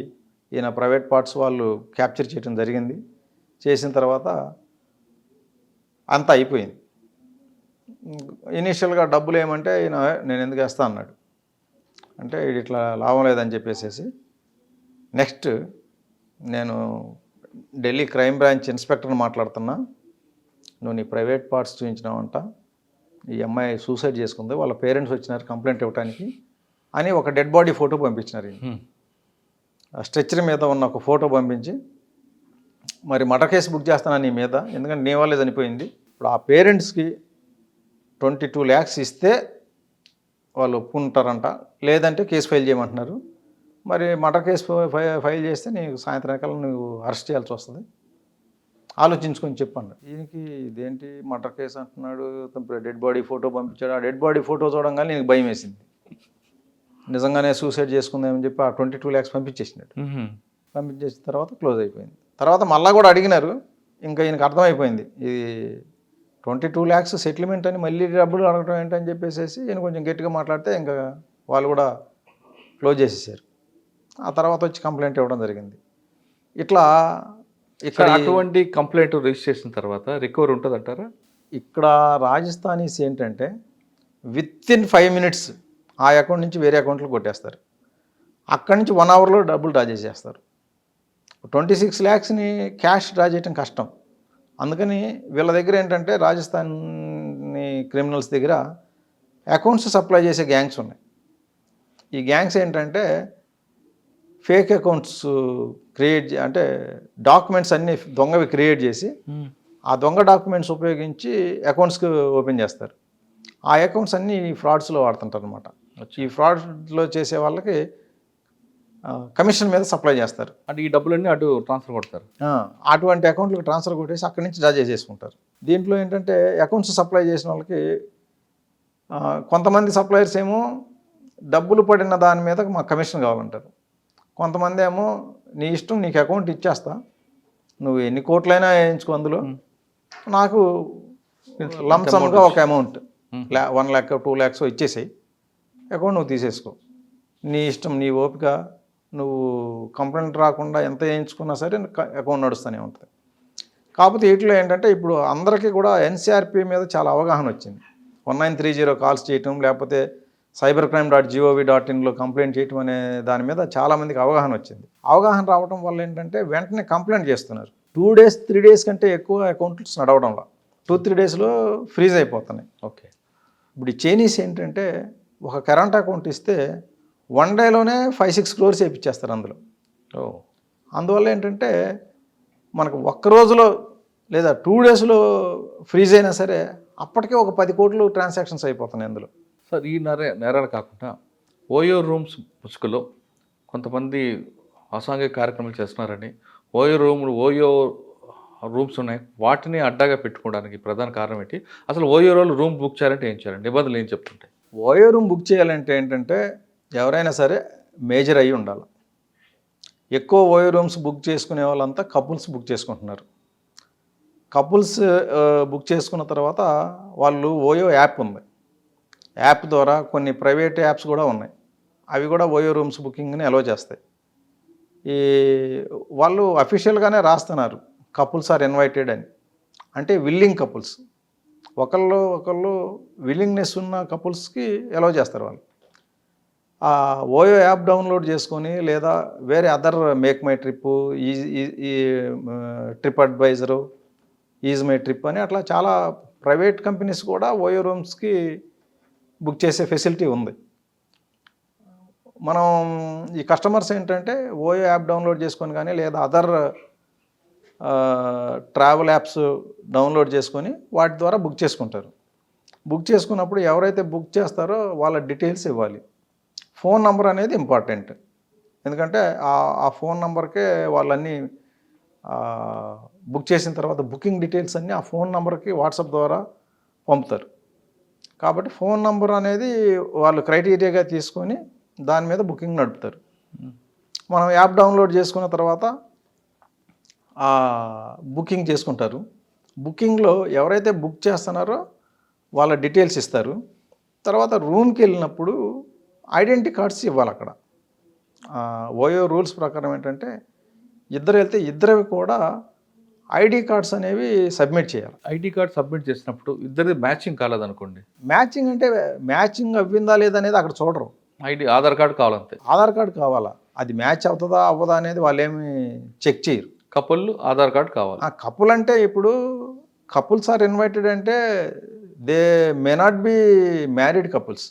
ఈయన ప్రైవేట్ పార్ట్స్ వాళ్ళు క్యాప్చర్ చేయడం జరిగింది. చేసిన తర్వాత అంతా అయిపోయింది. ఇనీషియల్గా డబ్బులు ఏమంటే ఈయన నేను ఎందుకు వేస్తా అన్నాడు. అంటే ఇట్లా లాభం లేదని చెప్పేసి నెక్స్ట్ నేను ఢిల్లీ క్రైమ్ బ్రాంచ్ ఇన్స్పెక్టర్ని మాట్లాడుతున్నా, నువ్వు నీ ప్రైవేట్ పార్ట్స్ చూపించినావంట, ఈ అమ్మాయి సూసైడ్ చేసుకుంది, వాళ్ళ పేరెంట్స్ వచ్చినారు కంప్లైంట్ ఇవ్వడానికి అని ఒక డెడ్ బాడీ ఫోటో పంపించినారు. స్ట్రెచ్చర్ మీద ఉన్న ఒక ఫోటో పంపించి, మరి మర్డర్ కేసు బుక్ చేస్తాను నీ మీద, ఎందుకంటే నీ వాళ్ళే చనిపోయింది. ఇప్పుడు ఆ పేరెంట్స్కి 22 lakhs ఇస్తే వాళ్ళు ఒప్పుకుంటారంట, లేదంటే కేసు ఫైల్ చేయమంటున్నారు. మరి మర్డర్ కేసు ఫైల్ చేస్తే నీకు సాయంత్రం నువ్వు అరెస్ట్ చేయాల్సి వస్తుంది, ఆలోచించుకొని చెప్పండి. ఈయనకి ఇదేంటి మర్డర్ కేసు అంటున్నాడు, డెడ్ బాడీ ఫోటో పంపించాడు. ఆ డెడ్ బాడీ ఫోటో చూడంగానే నీకు భయం వేసింది, నిజంగానే సూసైడ్ చేసుకుందామని చెప్పి ఆ 22 lakhs పంపించేసినాడు. పంపించేసిన తర్వాత క్లోజ్ అయిపోయింది. తర్వాత మళ్ళీ కూడా అడిగినారు, ఇంకా ఈయనకు అర్థమైపోయింది ఇది 22 lakhs సెటిల్మెంట్ అని మళ్ళీ డబ్బులు అడగడం ఏంటని చెప్పేసి ఈయన కొంచెం గట్టిగా మాట్లాడితే ఇంకా వాళ్ళు కూడా క్లోజ్ చేసేసారు. ఆ తర్వాత వచ్చి కంప్లైంట్ ఇవ్వడం జరిగింది. ఇట్లా ఇక్కడ అటువంటి కంప్లైంట్ రిజిస్టర్ చేసిన తర్వాత రికవరీ ఉంటుంది అంటారా? ఇక్కడ రాజస్థానీస్ ఏంటంటే వితిన్ 5 minutes ఆ అకౌంట్ నుంచి వేరే అకౌంట్లో కొట్టేస్తారు. అక్కడి నుంచి 1 hourలో డబ్బులు డ్రా చేసేస్తారు. 26 lakhsని క్యాష్ డ్రా చేయడం కష్టం. అందుకని వీళ్ళ దగ్గర ఏంటంటే రాజస్థాన్ క్రిమినల్స్ దగ్గర అకౌంట్స్ సప్లై చేసే గ్యాంగ్స్ ఉన్నాయి. ఈ గ్యాంగ్స్ ఏంటంటే ఫేక్ అకౌంట్స్ క్రియేట్ అంటే డాక్యుమెంట్స్ అన్నీ దొంగవి క్రియేట్ చేసి ఆ దొంగ డాక్యుమెంట్స్ ఉపయోగించి అకౌంట్స్కి ఓపెన్ చేస్తారు. ఆ అకౌంట్స్ అన్నీ ఫ్రాడ్స్లో వాడుతుంటారు అనమాట. ఈ ఫ్రాడ్లో చేసే వాళ్ళకి కమిషన్ మీద సప్లై చేస్తారు. అంటే ఈ డబ్బులన్నీ అటు ట్రాన్స్ఫర్ కొడతారు. అటువంటి అకౌంట్లకు ట్రాన్స్ఫర్ కొట్టేసి అక్కడి నుంచి డ్రా చేసేసుకుంటారు. దీంట్లో ఏంటంటే అకౌంట్స్ సప్లై చేసిన వాళ్ళకి కొంతమంది సప్లయర్స్ ఏమో డబ్బులు పడిన దాని మీద మాకు కమిషన్ కావాలంటారు. కొంతమంది ఏమో నీ ఇష్టం, నీకు అకౌంట్ ఇచ్చేస్తా, నువ్వు ఎన్ని కోట్లైనా వేయించుకో, అందులో నాకు లంసమ్గా ఒక అమౌంట్ 1 lakh 2 lakhs ఇచ్చేసాయి, అకౌంట్ నువ్వు తీసేసుకో, నీ ఇష్టం, నీ ఓపిక, నువ్వు కంప్లైంట్ రాకుండా ఎంత వేయించుకున్నా సరే అకౌంట్ నడుస్తూనే ఉంటుంది. కాకపోతే వీటిలో ఏంటంటే ఇప్పుడు అందరికీ కూడా ఎన్సీఆర్పీ మీద చాలా అవగాహన వచ్చింది. 1930 కాల్స్ చేయటం, లేకపోతే cybercrime.gov.inలో కంప్లైంట్ చేయటం అనే దాని మీద చాలామందికి అవగాహన వచ్చింది. అవగాహన రావడం వల్ల ఏంటంటే వెంటనే కంప్లైంట్ చేస్తున్నారు. 2 days 3 days కంటే ఎక్కువ అకౌంట్స్ నడవడంలో 2-3 daysలో ఫ్రీజ్ అయిపోతున్నాయి. ఓకే. ఇప్పుడు ఈ చైనీస్ ఏంటంటే ఒక కరెంట్ అకౌంట్ ఇస్తే 1 dayలోనే 5-6 crores వేయించేస్తారు అందులో. అందువల్ల ఏంటంటే మనకు ఒక్క రోజులో లేదా 2 daysలో ఫ్రీజ్ అయినా సరే అప్పటికే ఒక 10 కోట్లు ట్రాన్సాక్షన్స్ అయిపోతున్నాయి అందులో. సార్, ఈ నేరాలు కాకుండా ఓయో రూమ్స్ ముసుగులో కొంతమంది అసాంఘిక కార్యక్రమాలు చేస్తున్నారని, ఓయో రూమ్స్ ఉన్నాయి, వాటిని అడ్డాగా పెట్టుకోవడానికి ప్రధాన కారణం ఏంటి? అసలు ఓయోలో రూమ్ బుక్ చేయాలంటే ఏం చేయాలి? నిబంధనలు ఏం చెప్తుంటాయి? ఓయో రూమ్ బుక్ చేయాలంటే ఏంటంటే ఎవరైనా సరే మేజర్ అయ్యి ఉండాలి. ఎక్కువ ఓయో రూమ్స్ బుక్ చేసుకునే వాళ్ళంతా కపుల్స్ బుక్ చేసుకుంటున్నారు. కపుల్స్ బుక్ చేసుకున్న తర్వాత వాళ్ళు ఓయో యాప్ ఉంది, యాప్ ద్వారా కొన్ని ప్రైవేట్ యాప్స్ కూడా ఉన్నాయి, అవి కూడా ఓయో రూమ్స్ బుకింగ్ని అలో చేస్తాయి. ఈ వాళ్ళు అఫీషియల్గానే రాస్తున్నారు కపుల్స్ ఆర్ ఇన్వైటెడ్ అని. అంటే విల్లింగ్ కపుల్స్, ఒకళ్ళు విల్లింగ్నెస్ ఉన్న కపుల్స్కి అలో చేస్తారు వాళ్ళు. ఆ ఓయో యాప్ డౌన్లోడ్ చేసుకొని లేదా వేరే అదర్ మేక్ మై ట్రిప్, ఈ trip adviser, is my trip అని అట్లా చాలా ప్రైవేట్ కంపెనీస్ కూడా ఓయో రూమ్స్కి బుక్ చేసే ఫెసిలిటీ ఉంది. మనం ఈ కస్టమర్స్ ఏంటంటే ఓయో యాప్ డౌన్లోడ్ చేసుకొని కానీ లేదా అదర్ ట్రావెల్ యాప్స్ డౌన్లోడ్ చేసుకొని వాటి ద్వారా బుక్ చేసుకుంటారు. బుక్ చేసుకున్నప్పుడు ఎవరైతే బుక్ చేస్తారో వాళ్ళ డీటెయిల్స్ ఇవ్వాలి. ఫోన్ నెంబర్ అనేది ఇంపార్టెంట్, ఎందుకంటే ఆ ఫోన్ నెంబర్కే వాళ్ళన్నీ బుక్ చేసిన తర్వాత బుకింగ్ డీటెయిల్స్ అన్నీ ఆ ఫోన్ నెంబర్కి వాట్సాప్ ద్వారా పంపుతారు. కాబట్టి ఫోన్ నెంబర్ అనేది వాళ్ళు క్రైటీరియాగా తీసుకొని దాని మీద బుకింగ్ నడుపుతారు. మనం యాప్ డౌన్లోడ్ చేసుకున్న తర్వాత బుకింగ్ చేసుకుంటారు. బుకింగ్లో ఎవరైతే బుక్ చేస్తున్నారో వాళ్ళ డీటెయిల్స్ ఇస్తారు. తర్వాత రూమ్కి వెళ్ళినప్పుడు ఐడెంటిటీ కార్డ్స్ ఇవ్వాలి. అక్కడ ఓయో రూల్స్ ప్రకారం ఏంటంటే ఇద్దరు వెళ్తే ఇద్దరివి కూడా ఐడి కార్డ్స్ అనేవి సబ్మిట్ చేయాలి. ఐడి కార్డ్ సబ్మిట్ చేసినప్పుడు ఇద్దరిది మ్యాచింగ్ కాలేదనుకోండి, మ్యాచింగ్ అంటే మ్యాచింగ్ అవ్విందా లేదనేది అక్కడ చూడరు. ఆధార్ కార్డు కావాలంతే. ఆధార్ కార్డు కావాలా, అది మ్యాచ్ అవుతుందా అవ్వదా అనేది వాళ్ళు ఏమి చెక్ చేయరు. కపుల్ ఆధార్ కార్డు కావాలి. కపుల్ అంటే ఇప్పుడు కపుల్స్ ఆర్ ఇన్వైటెడ్ అంటే they may not be married couples,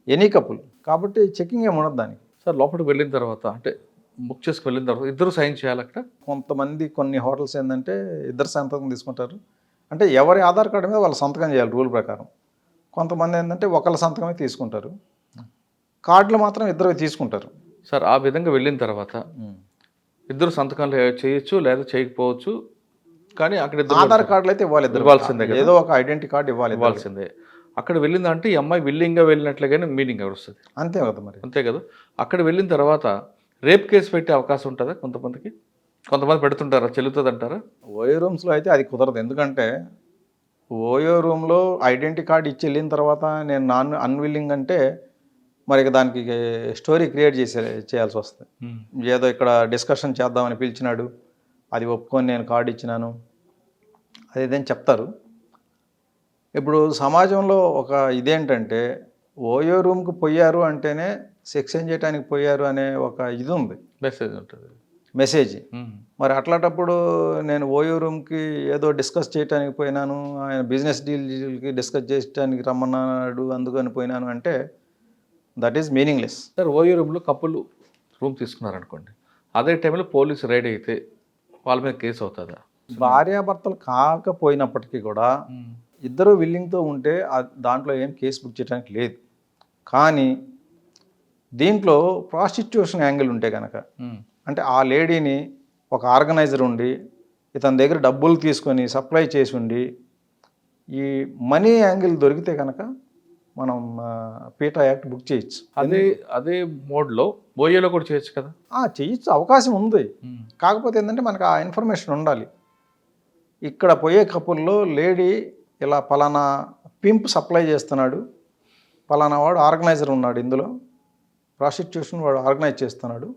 any couple, కాబట్టి చెకింగ్ ఏమి ఉండదు దానికి. సార్, లోపలికి వెళ్ళిన తర్వాత అంటే బుక్ చేసుకు వెళ్ళిన తర్వాత ఇద్దరు సైన్ చేయాలి అక్కడ. కొంతమంది కొన్ని హోటల్స్ ఏంటంటే ఇద్దరు సంతకం తీసుకుంటారు, అంటే ఎవరి ఆధార్ కార్డు మీద వాళ్ళు సంతకం చేయాలి రూల్ ప్రకారం. కొంతమంది ఏంటంటే ఒకళ్ళ సంతకమే తీసుకుంటారు, కార్డులు మాత్రం ఇద్దరు తీసుకుంటారు. సార్ ఆ విధంగా వెళ్ళిన తర్వాత ఇద్దరు సంతకాలు చేయొచ్చు లేదా చేయకపోవచ్చు, కానీ అక్కడ ఇద్దరు ఆధార్ కార్డులు అయితే ఇవ్వాలి, ఇవ్వాల్సిందే కదా, ఏదో ఒక ఐడెంటిటీ కార్డు ఇవ్వాలి, ఇవ్వాల్సిందే. అక్కడ వెళ్ళిందంటే ఈ అమ్మాయి విల్లింగ్గా వెళ్ళినట్లుగానే మీనింగ్ వస్తుంది, అంతే కదా మరి. అంతే కదా. అక్కడ వెళ్ళిన తర్వాత రేప్ కేసు పెట్టే అవకాశం ఉంటుందా కొంతమందికి? కొంతమంది పెడుతుంటారా, చెల్లుతుంది అంటారా? ఓయో రూమ్స్లో అయితే అది కుదరదు. ఎందుకంటే ఓయో రూమ్లో ఐడెంటిటీ కార్డు ఇచ్చి వెళ్ళిన తర్వాత నేను అన్విల్లింగ్ అంటే మరి ఇక దానికి స్టోరీ క్రియేట్ చేయాల్సి వస్తుంది. ఏదో ఇక్కడ డిస్కషన్ చేద్దామని పిలిచినాడు, అది ఒప్పుకొని నేను కార్డు ఇచ్చినాను, అది ఇదేం చెప్తారు. ఇప్పుడు సమాజంలో ఒక ఇదేంటంటే ఓయో రూమ్కి పోయారు అంటేనే సెక్స్ చేయడానికి పోయారు అనే ఒక ఇది ఉంది, మెసేజ్ ఉంటుంది, మెసేజ్. మరి అట్లాంటప్పుడు నేను ఓయో రూమ్కి ఏదో డిస్కస్ చేయడానికి పోయినాను, ఆయన బిజినెస్ డీల్కి డిస్కస్ చేయడానికి రమ్మన్నాడు అందుకని పోయినాను అంటే that is meaningless. Sir OYO రూమ్లో కప్పులు రూమ్ తీసుకున్నారనుకోండి, అదే టైంలో పోలీసు రైడ్ అయితే వాళ్ళ మీద కేసు అవుతుందా? భార్యాభర్తలు కాకపోయినప్పటికీ కూడా ఇద్దరు విల్లింగ్తో ఉంటే దాంట్లో ఏం కేసు బుక్ చేయడానికి లేదు. కానీ దీంట్లో ప్రాస్టిట్యూషన్ యాంగిల్ ఉంటే కనుక, అంటే ఆ లేడీని ఒక ఆర్గనైజర్ ఉండి ఇతని దగ్గర డబ్బులు తీసుకొని సప్లై చేసి ఉండి ఈ మనీ యాంగిల్ దొరికితే కనుక మనం పీటా యాక్ట్ బుక్ చేయొచ్చు. అదే మోడ్లో ఓయోలో కూడా చేయొచ్చు కదా? చేయొచ్చు, అవకాశం ఉంది. కాకపోతే ఏంటంటే మనకు ఆ ఇన్ఫర్మేషన్ ఉండాలి. ఇక్కడ పోయే కపుల్లో లేడీ ఇలా పలానా పింప్ సప్లై చేస్తున్నాడు, పలానా వాడు ఆర్గనైజర్ ఉన్నాడు, ఇందులో ప్రాస్టిట్యూషన్ వాడు ఆర్గనైజ్ చేస్తున్నాడు,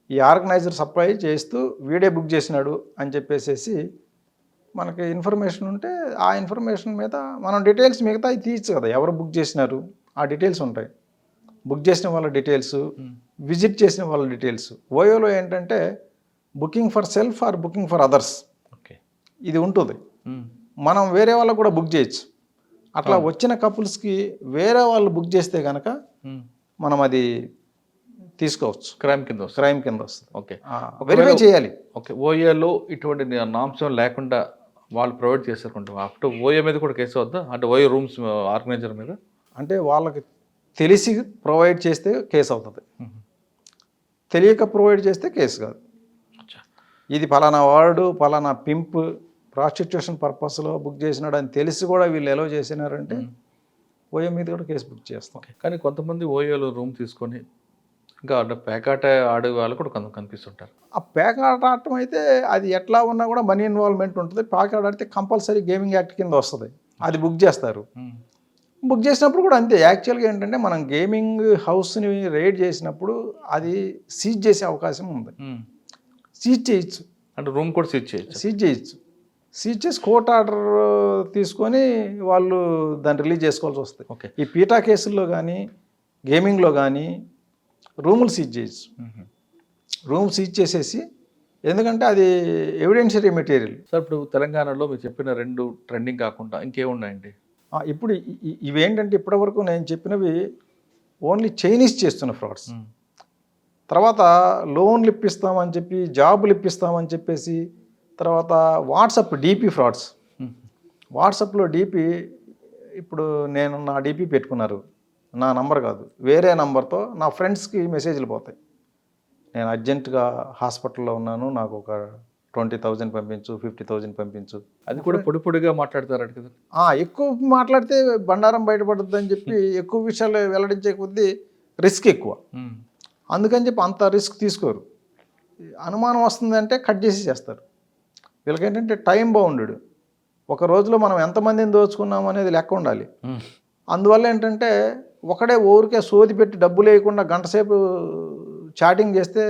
ఈ ఆర్గనైజర్ సప్లై చేస్తూ వీడే బుక్ చేసినాడు అని చెప్పేసి మనకి ఇన్ఫర్మేషన్ ఉంటే ఆ ఇన్ఫర్మేషన్ మీద మనం డీటెయిల్స్ మిగతా తీయచ్చు కదా, ఎవరు బుక్ చేసినారు ఆ డీటెయిల్స్ ఉంటాయి, బుక్ చేసిన వాళ్ళ డీటెయిల్స్, విజిట్ చేసిన వాళ్ళ డీటెయిల్స్. ఓయోలో ఏంటంటే booking for self or booking for others ఇది ఉంటుంది. మనం వేరే వాళ్ళకు కూడా బుక్ చేయొచ్చు. అట్లా వచ్చిన కపుల్స్కి వేరే వాళ్ళు బుక్ చేస్తే కనుక మనం అది తీసుకోవచ్చు, క్రైమ్ కింద వస్తుంది. ఓకే, వెరిఫై చేయాలి. ఓకే, ఓయోలో ఇటువంటి నాంశం లేకుండా వాళ్ళు ప్రొవైడ్ చేశారు, అప్పుడు ఓయో మీద కూడా కేసు వద్దా? అంటే ఓయో రూమ్స్ ఆర్గనైజర్ మీద అంటే వాళ్ళకి తెలిసి ప్రొవైడ్ చేస్తే కేసు అవుతుంది, తెలియక ప్రొవైడ్ చేస్తే కేసు కాదు. ఇది పలానా వాడు పలానా పింప్ ప్రాస్టిట్యూషన్ పర్పస్లో బుక్ చేసినాడు అని తెలిసి కూడా వీళ్ళు ఎలో చేసినారంటే ఓయో మీద కూడా కేసు బుక్ చేస్తాం. కానీ కొంతమంది ఓయోలో రూమ్ తీసుకొని ఇంకా పేకాట ఆడే వాళ్ళు కూడా కొంత కనిపిస్తుంటారు. ఆ పేకాట ఆడటం అయితే అది ఎట్లా ఉన్నా కూడా మనీ ఇన్వాల్వ్మెంట్ ఉంటుంది. పేకాట ఆడితే కంపల్సరీ గేమింగ్ యాక్ట్ కింద వస్తుంది, అది బుక్ చేస్తారు. బుక్ చేసినప్పుడు కూడా అంతే. యాక్చువల్గా ఏంటంటే మనం గేమింగ్ హౌస్ని రైడ్ చేసినప్పుడు అది సీజ్ చేసే అవకాశం ఉంది, సీజ్ చేయొచ్చు. అంటే రూమ్ కూడా సీజ్ చేయొచ్చు. సీజ్ చేసి కోర్ట్ ఆర్డర్ తీసుకొని వాళ్ళు దాన్ని రిలీజ్ చేసుకోవాల్సి వస్తుంది. ఓకే, ఈ పీటా కేసుల్లో కానీ గేమింగ్లో కానీ రూములు సీజ్ చేయొచ్చు. రూమ్ సీజ్ చేసేసి, ఎందుకంటే అది ఎవిడెన్షియరీ మెటీరియల్. సార్ ఇప్పుడు తెలంగాణలో మీరు చెప్పిన 2 ట్రెండింగ్ కాకుండా ఇంకేమున్నాయండి? ఇప్పుడు ఇవేంటంటే ఇప్పటివరకు నేను చెప్పినవి ఓన్లీ చైనీస్ చేస్తున్న ఫ్రాడ్స్. తర్వాత లోన్లు ఇప్పిస్తామని చెప్పి, జాబులు ఇప్పిస్తామని చెప్పేసి, తర్వాత వాట్సాప్ డీపీ ఫ్రాడ్స్. వాట్సాప్లో డీపీ, ఇప్పుడు నేను నా డీపీ పెట్టుకున్నారు, నా నంబర్ కాదు వేరే నంబర్తో నా ఫ్రెండ్స్కి మెసేజ్లు పోతాయి. నేను అర్జెంటుగా హాస్పిటల్లో ఉన్నాను, నాకు ఒక 20,000 పంపించు, 50,000 పంపించు. అది కూడా పొడిగా మాట్లాడతారు కదా. ఎక్కువ మాట్లాడితే బండారం బయటపడుతుంది అని చెప్పి ఎక్కువ విషయాలు వెల్లడించే కొద్దీ రిస్క్ ఎక్కువ. అందుకని చెప్పి అంత రిస్క్ తీసుకోరు. అనుమానం వస్తుందంటే కట్ చేసి చేస్తారు. వీళ్ళకి ఏంటంటే టైం బౌండెడ్, ఒక రోజులో మనం ఎంతమందిని దోచుకున్నాం అనేది లెక్క ఉండాలి. అందువల్ల ఏంటంటే ఒకడే ఊరికే సోది పెట్టి డబ్బులు వేయకుండా గంట సేపు చాటింగ్ చేస్తే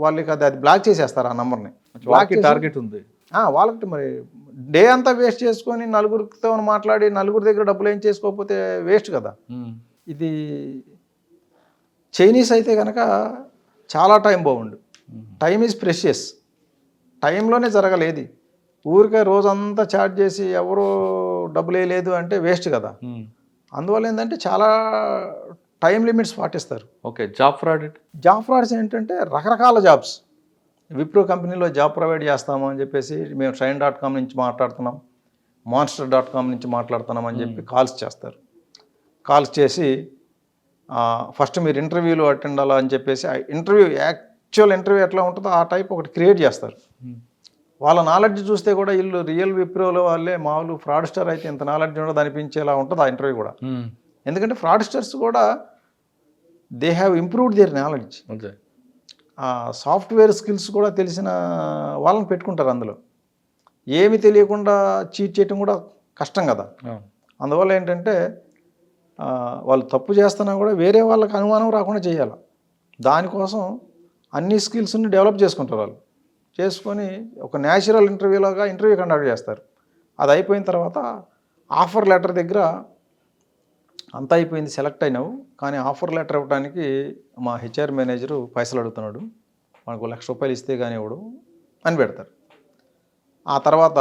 వాళ్ళకి అది బ్లాక్ చేసేస్తారు ఆ నంబర్ని. టార్గెట్ ఉంది వాళ్ళకి. మరి డే అంతా వేస్ట్ చేసుకొని నలుగురితో మాట్లాడి నలుగురి దగ్గర డబ్బులు ఏం చేసుకోకపోతే వేస్ట్ కదా. ఇది చైనీస్ అయితే కనుక చాలా టైం బాగుండు. టైం ఈజ్ ప్రెషియస్, టైంలోనే జరగలేదు. ఊరికే రోజంతా చాట్ చేసి ఎవరో డబ్బులు వేయలేదు అంటే వేస్ట్ కదా. అందువల్ల ఏంటంటే చాలా టైం లిమిట్స్ పాటిస్తారు. ఓకే, జాబ్ ఫ్రాడ్స్ ఏంటంటే రకరకాల జాబ్స్. విప్రో కంపెనీలో జాబ్ ప్రొవైడ్ చేస్తాము అని చెప్పేసి మేము shine.com నుంచి మాట్లాడుతున్నాం, monster.com నుంచి మాట్లాడుతున్నాం అని చెప్పి కాల్స్ చేస్తారు. కాల్స్ చేసి ఫస్ట్ మీరు ఇంటర్వ్యూలు అటెండ్ అవ్వాలా అని చెప్పేసి ఆ ఇంటర్వ్యూ యాక్చువల్ ఇంటర్వ్యూ ఎట్లా ఉంటుందో ఆ టైప్ ఒకటి క్రియేట్ చేస్తారు. వాళ్ళ నాలెడ్జ్ చూస్తే కూడా వీళ్ళు రియల్ విప్రోలో వాళ్ళే మామూలు ఫ్రాడ్స్టర్ అయితే ఇంత నాలెడ్జ్ ఉండదు అనిపించేలా ఉంటుంది ఆ ఇంటర్వ్యూ కూడా. ఎందుకంటే ఫ్రాడ్స్టర్స్ కూడా they have improved their knowledge. Software skills కూడా తెలిసిన వాళ్ళని పెట్టుకుంటారు అందులో. ఏమి తెలియకుండా చీట్ చేయటం కూడా కష్టం కదా. అందువల్ల ఏంటంటే వాళ్ళు తప్పు చేస్తున్నా కూడా వేరే వాళ్ళకి అనుమానం రాకుండా చేయాలి. దానికోసం అన్ని స్కిల్స్ని డెవలప్ చేసుకుంటారు వాళ్ళు. చేసుకొని ఒక న్యాచురల్ ఇంటర్వ్యూలాగా ఇంటర్వ్యూ కండక్ట్ చేస్తారు. అది అయిపోయిన తర్వాత ఆఫర్ లెటర్ దగ్గర అంతా అయిపోయింది, సెలెక్ట్ అయినావు, కానీ ఆఫర్ లెటర్ ఇవ్వడానికి మా హెచ్ఆర్ మేనేజరు పైసలు అడుగుతున్నాడు, మనకు ₹1,00,000 ఇస్తే కానీ ఇవ్వడు అని పెడతారు. ఆ తర్వాత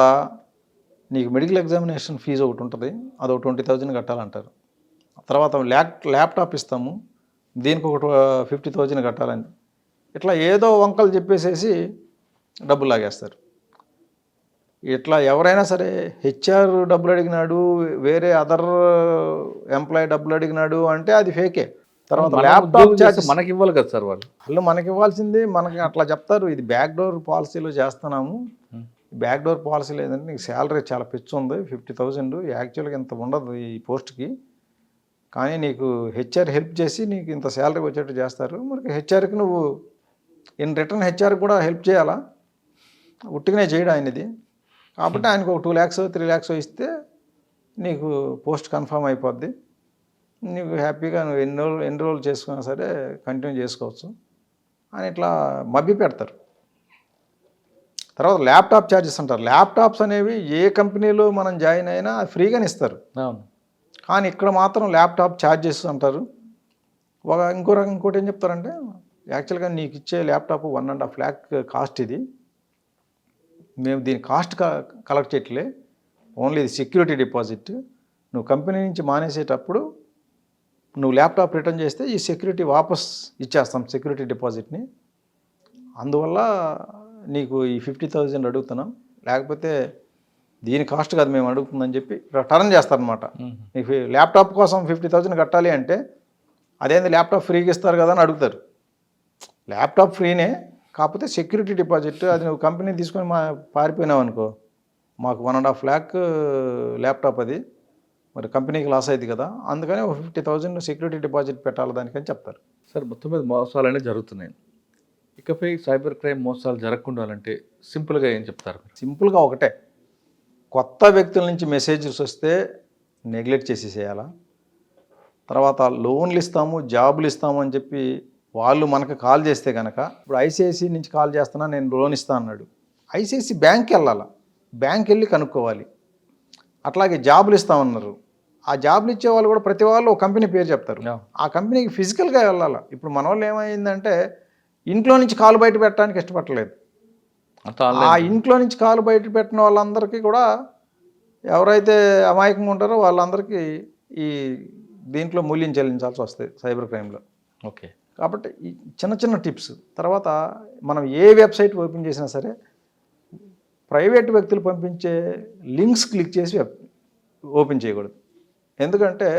నీకు మెడికల్ ఎగ్జామినేషన్ ఫీజు ఒకటి ఉంటుంది, అది ఒక 20,000 కట్టాలంటారు. తర్వాత ల్యాప్టాప్ ఇస్తాము, దీనికి ఒక 50,000 కట్టాలని ఇట్లా ఏదో వంకలు చెప్పేసేసి డబ్బులు లాగేస్తారు. ఇట్లా ఎవరైనా సరే హెచ్ఆర్ డబ్బులు అడిగినాడు, వేరే అదర్ ఎంప్లాయీ డబ్బులు అడిగినాడు అంటే అది ఫేకే. తర్వాత ల్యాప్టాప్ ఛార్జెస్ మనకి ఇవ్వాలి కదా సార్ వాళ్ళు మనకి ఇవ్వాల్సింది. మనకి అట్లా చెప్తారు, ఇది బ్యాక్ డోర్ పాలసీలో చేస్తున్నాము. బ్యాక్ డోర్ పాలసీ లేదంటే నీకు శాలరీ చాలా పిచ్చి ఉంది, 50,000 యాక్చువల్గా ఇంత ఉండదు ఈ పోస్ట్కి, కానీ నీకు హెచ్ఆర్ హెల్ప్ చేసి నీకు ఇంత శాలరీ వచ్చేట్టు చేస్తారు. మరి హెచ్ఆర్కి నువ్వు ఇన్ రిటర్న్ హెచ్ఆర్కి కూడా హెల్ప్ చేయాలా, ఉట్టిగానే చేయడం ఆయనది. కాబట్టి ఆయనకు ఒక 2 lakhs 3 lakhs ఇస్తే నీకు పోస్ట్ కన్ఫర్మ్ అయిపోద్ది, నీకు హ్యాపీగా నువ్వు ఎన్ని రోజులు చేసుకున్నా సరే కంటిన్యూ చేసుకోవచ్చు అని ఇట్లా మభ్య పెడతారు. తర్వాత ల్యాప్టాప్ ఛార్జెస్ అంటారు. ల్యాప్టాప్స్ అనేవి ఏ కంపెనీలో మనం జాయిన్ అయినా ఫ్రీగానే ఇస్తారు, కానీ ఇక్కడ మాత్రం ల్యాప్టాప్ ఛార్జెస్ అంటారు. ఇంకోటి ఏం చెప్తారంటే యాక్చువల్గా నీకు ఇచ్చే ల్యాప్టాప్ 1.5 lakh కాస్ట్, ఇది మేము దీని కాస్ట్ కలెక్ట్ చేయట్లే, ఓన్లీ ఇది సెక్యూరిటీ డిపాజిట్. నువ్వు కంపెనీ నుంచి మానేసేటప్పుడు నువ్వు ల్యాప్టాప్ రిటర్న్ చేస్తే ఈ సెక్యూరిటీ వాపస్ ఇచ్చేస్తాం, సెక్యూరిటీ డిపాజిట్ని. అందువల్ల నీకు ఈ 50,000 అడుగుతున్నాం, లేకపోతే దీని కాస్ట్ కాదు మేము అడుగుతుందని చెప్పి టర్న్ చేస్తారనమాట. నీకు ల్యాప్టాప్ కోసం 50,000 కట్టాలి అంటే అదేంది ల్యాప్టాప్ ఫ్రీగా ఇస్తారు కదా అని అడుగుతారు. ల్యాప్టాప్ ఫ్రీనే, కాకపోతే సెక్యూరిటీ డిపాజిట్ అది నువ్వు కంపెనీ తీసుకొని పారిపోయినావు అనుకో, మాకు 1.5 lakh ల్యాప్టాప్, అది మరి కంపెనీకి లాస్ అయింది కదా, అందుకని ఒక 50,000 సెక్యూరిటీ డిపాజిట్ పెట్టాలి దానికని చెప్తారు. సార్ మొత్తం మీద మోసాలు అనేవి జరుగుతున్నాయి. ఇకపై సైబర్ క్రైమ్ మోసాలు జరగకుండా అంటే సింపుల్గా ఏం చెప్తారు? సింపుల్గా ఒకటే, కొత్త వ్యక్తుల నుంచి మెసేజెస్ వస్తే నెగ్లెక్ట్ చేసేసేయాలా. తర్వాత లోన్లు ఇస్తాము, జాబులు ఇస్తాము అని చెప్పి వాళ్ళు మనకు కాల్ చేస్తే కనుక, ఇప్పుడు ఐసిఐసి నుంచి కాల్ చేస్తున్నా నేను లోన్ ఇస్తాను అన్నాడు, ఐసిఐసి బ్యాంక్కి వెళ్ళాలి, బ్యాంక్ వెళ్ళి కనుక్కోవాలి. అట్లాగే జాబులు ఇస్తామన్నారు, ఆ జాబులు ఇచ్చే వాళ్ళు కూడా ప్రతి వాళ్ళు ఒక కంపెనీ పేరు చెప్తారు, ఆ కంపెనీకి ఫిజికల్గా వెళ్ళాలి. ఇప్పుడు మన వాళ్ళు ఏమైందంటే ఇంట్లో నుంచి కాలు బయట పెట్టడానికి ఇష్టపడలేదు. ఆ ఇంట్లో నుంచి కాలు బయట పెట్టిన వాళ్ళందరికీ కూడా, ఎవరైతే అమాయకంగా ఉంటారో వాళ్ళందరికీ ఈ దీంట్లో మూల్యం చెల్లించాల్సి వస్తుంది సైబర్ క్రైమ్లో. ఓకే, కాబట్టి ఈ చిన్న చిన్న టిప్స్. తర్వాత మనం ఏ వెబ్సైట్ ఓపెన్ చేసినా సరే ప్రైవేట్ వ్యక్తులు పంపించే లింక్స్ క్లిక్ చేసి ఓపెన్ చేయకూడదు. ఎందుకంటే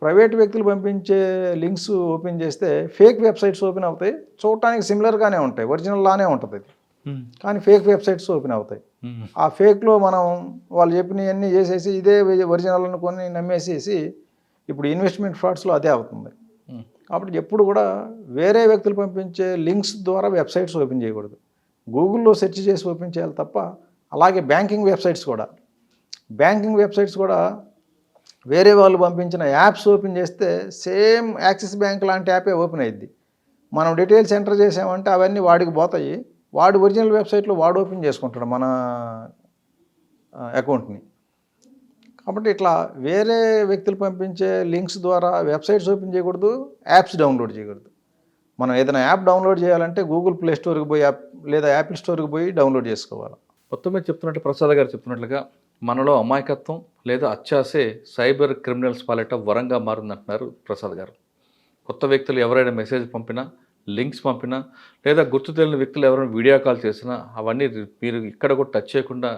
ప్రైవేట్ వ్యక్తులు పంపించే లింక్స్ ఓపెన్ చేస్తే ఫేక్ వెబ్సైట్స్ ఓపెన్ అవుతాయి, చూడటానికి సిమిలర్గానే ఉంటాయి, ఒరిజినల్ లానే ఉంటుంది అది, కానీ ఫేక్ వెబ్సైట్స్ ఓపెన్ అవుతాయి. ఆ ఫేక్లో మనం వాళ్ళు చెప్పినవన్నీ చేసేసి ఇదే ఒరిజినల్ అనుకొని నమ్మేసేసి ఇప్పుడు ఇన్వెస్ట్మెంట్ ఫ్రాడ్స్లో అదే అవుతుంది. కాబట్టి ఎప్పుడు కూడా వేరే వ్యక్తులు పంపించే లింక్స్ ద్వారా వెబ్సైట్స్ ఓపెన్ చేయకూడదు, గూగుల్లో సెర్చ్ చేసి ఓపెన్ చేయాలి తప్ప. అలాగే బ్యాంకింగ్ వెబ్సైట్స్ కూడా వేరే వాళ్ళు పంపించిన యాప్స్ ఓపెన్ చేస్తే సేమ్ యాక్సిస్ బ్యాంక్ లాంటి యాపే ఓపెన్ అయ్యిద్ది. మనం డీటెయిల్స్ ఎంటర్ చేసామంటే అవన్నీ వాడికి పోతాయి, వాడు ఒరిజినల్ వెబ్సైట్లో వాడు ఓపెన్ చేసుకుంటాడు మన అకౌంట్ని. కాబట్టి ఇట్లా వేరే వ్యక్తులు పంపించే లింక్స్ ద్వారా వెబ్సైట్స్ ఓపెన్ చేయకూడదు, యాప్స్ డౌన్లోడ్ చేయకూడదు. మనం ఏదైనా యాప్ డౌన్లోడ్ చేయాలంటే గూగుల్ ప్లే స్టోర్కి పోయి లేదా యాపిల్ స్టోర్కి పోయి డౌన్లోడ్ చేసుకోవాలి. మొత్తం మీద చెప్తున్నట్టు ప్రసాద్ గారు చెప్తున్నట్లుగా మనలో అమాయకత్వం లేదా అత్యాసే సైబర్ క్రిమినల్స్ పాలిట వరంగా మారిందంటున్నారు ప్రసాద్ గారు. కొత్త వ్యక్తులు ఎవరైనా మెసేజ్ పంపినా, లింక్స్ పంపినా, లేదా గుర్తు తెలియని వ్యక్తులు ఎవరైనా వీడియో కాల్ చేసినా అవన్నీ మీరు ఇక్కడ కూడా టచ్ చేయకుండా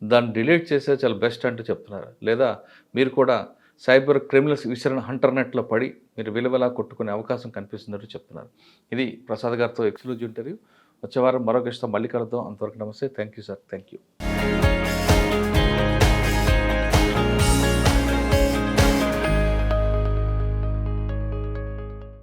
దాన్ని డిలీట్ చేసే చాలా బెస్ట్ అంటూ చెప్తున్నారు. లేదా మీరు కూడా సైబర్ క్రిమినల్స్ విసిరిన హంటర్ నెట్లో పడి మీరు విలువలా కొట్టుకునే అవకాశం కనిపిస్తున్నట్టు చెప్తున్నారు. ఇది ప్రసాద్ గారితో ఎక్స్క్లూజివ్ ఇంటర్వ్యూ. వచ్చే వారం మరొక ఇష్టం మళ్ళీ కలుద్దాం. అంతవరకు నమస్తే. Thank you sir. Thank you.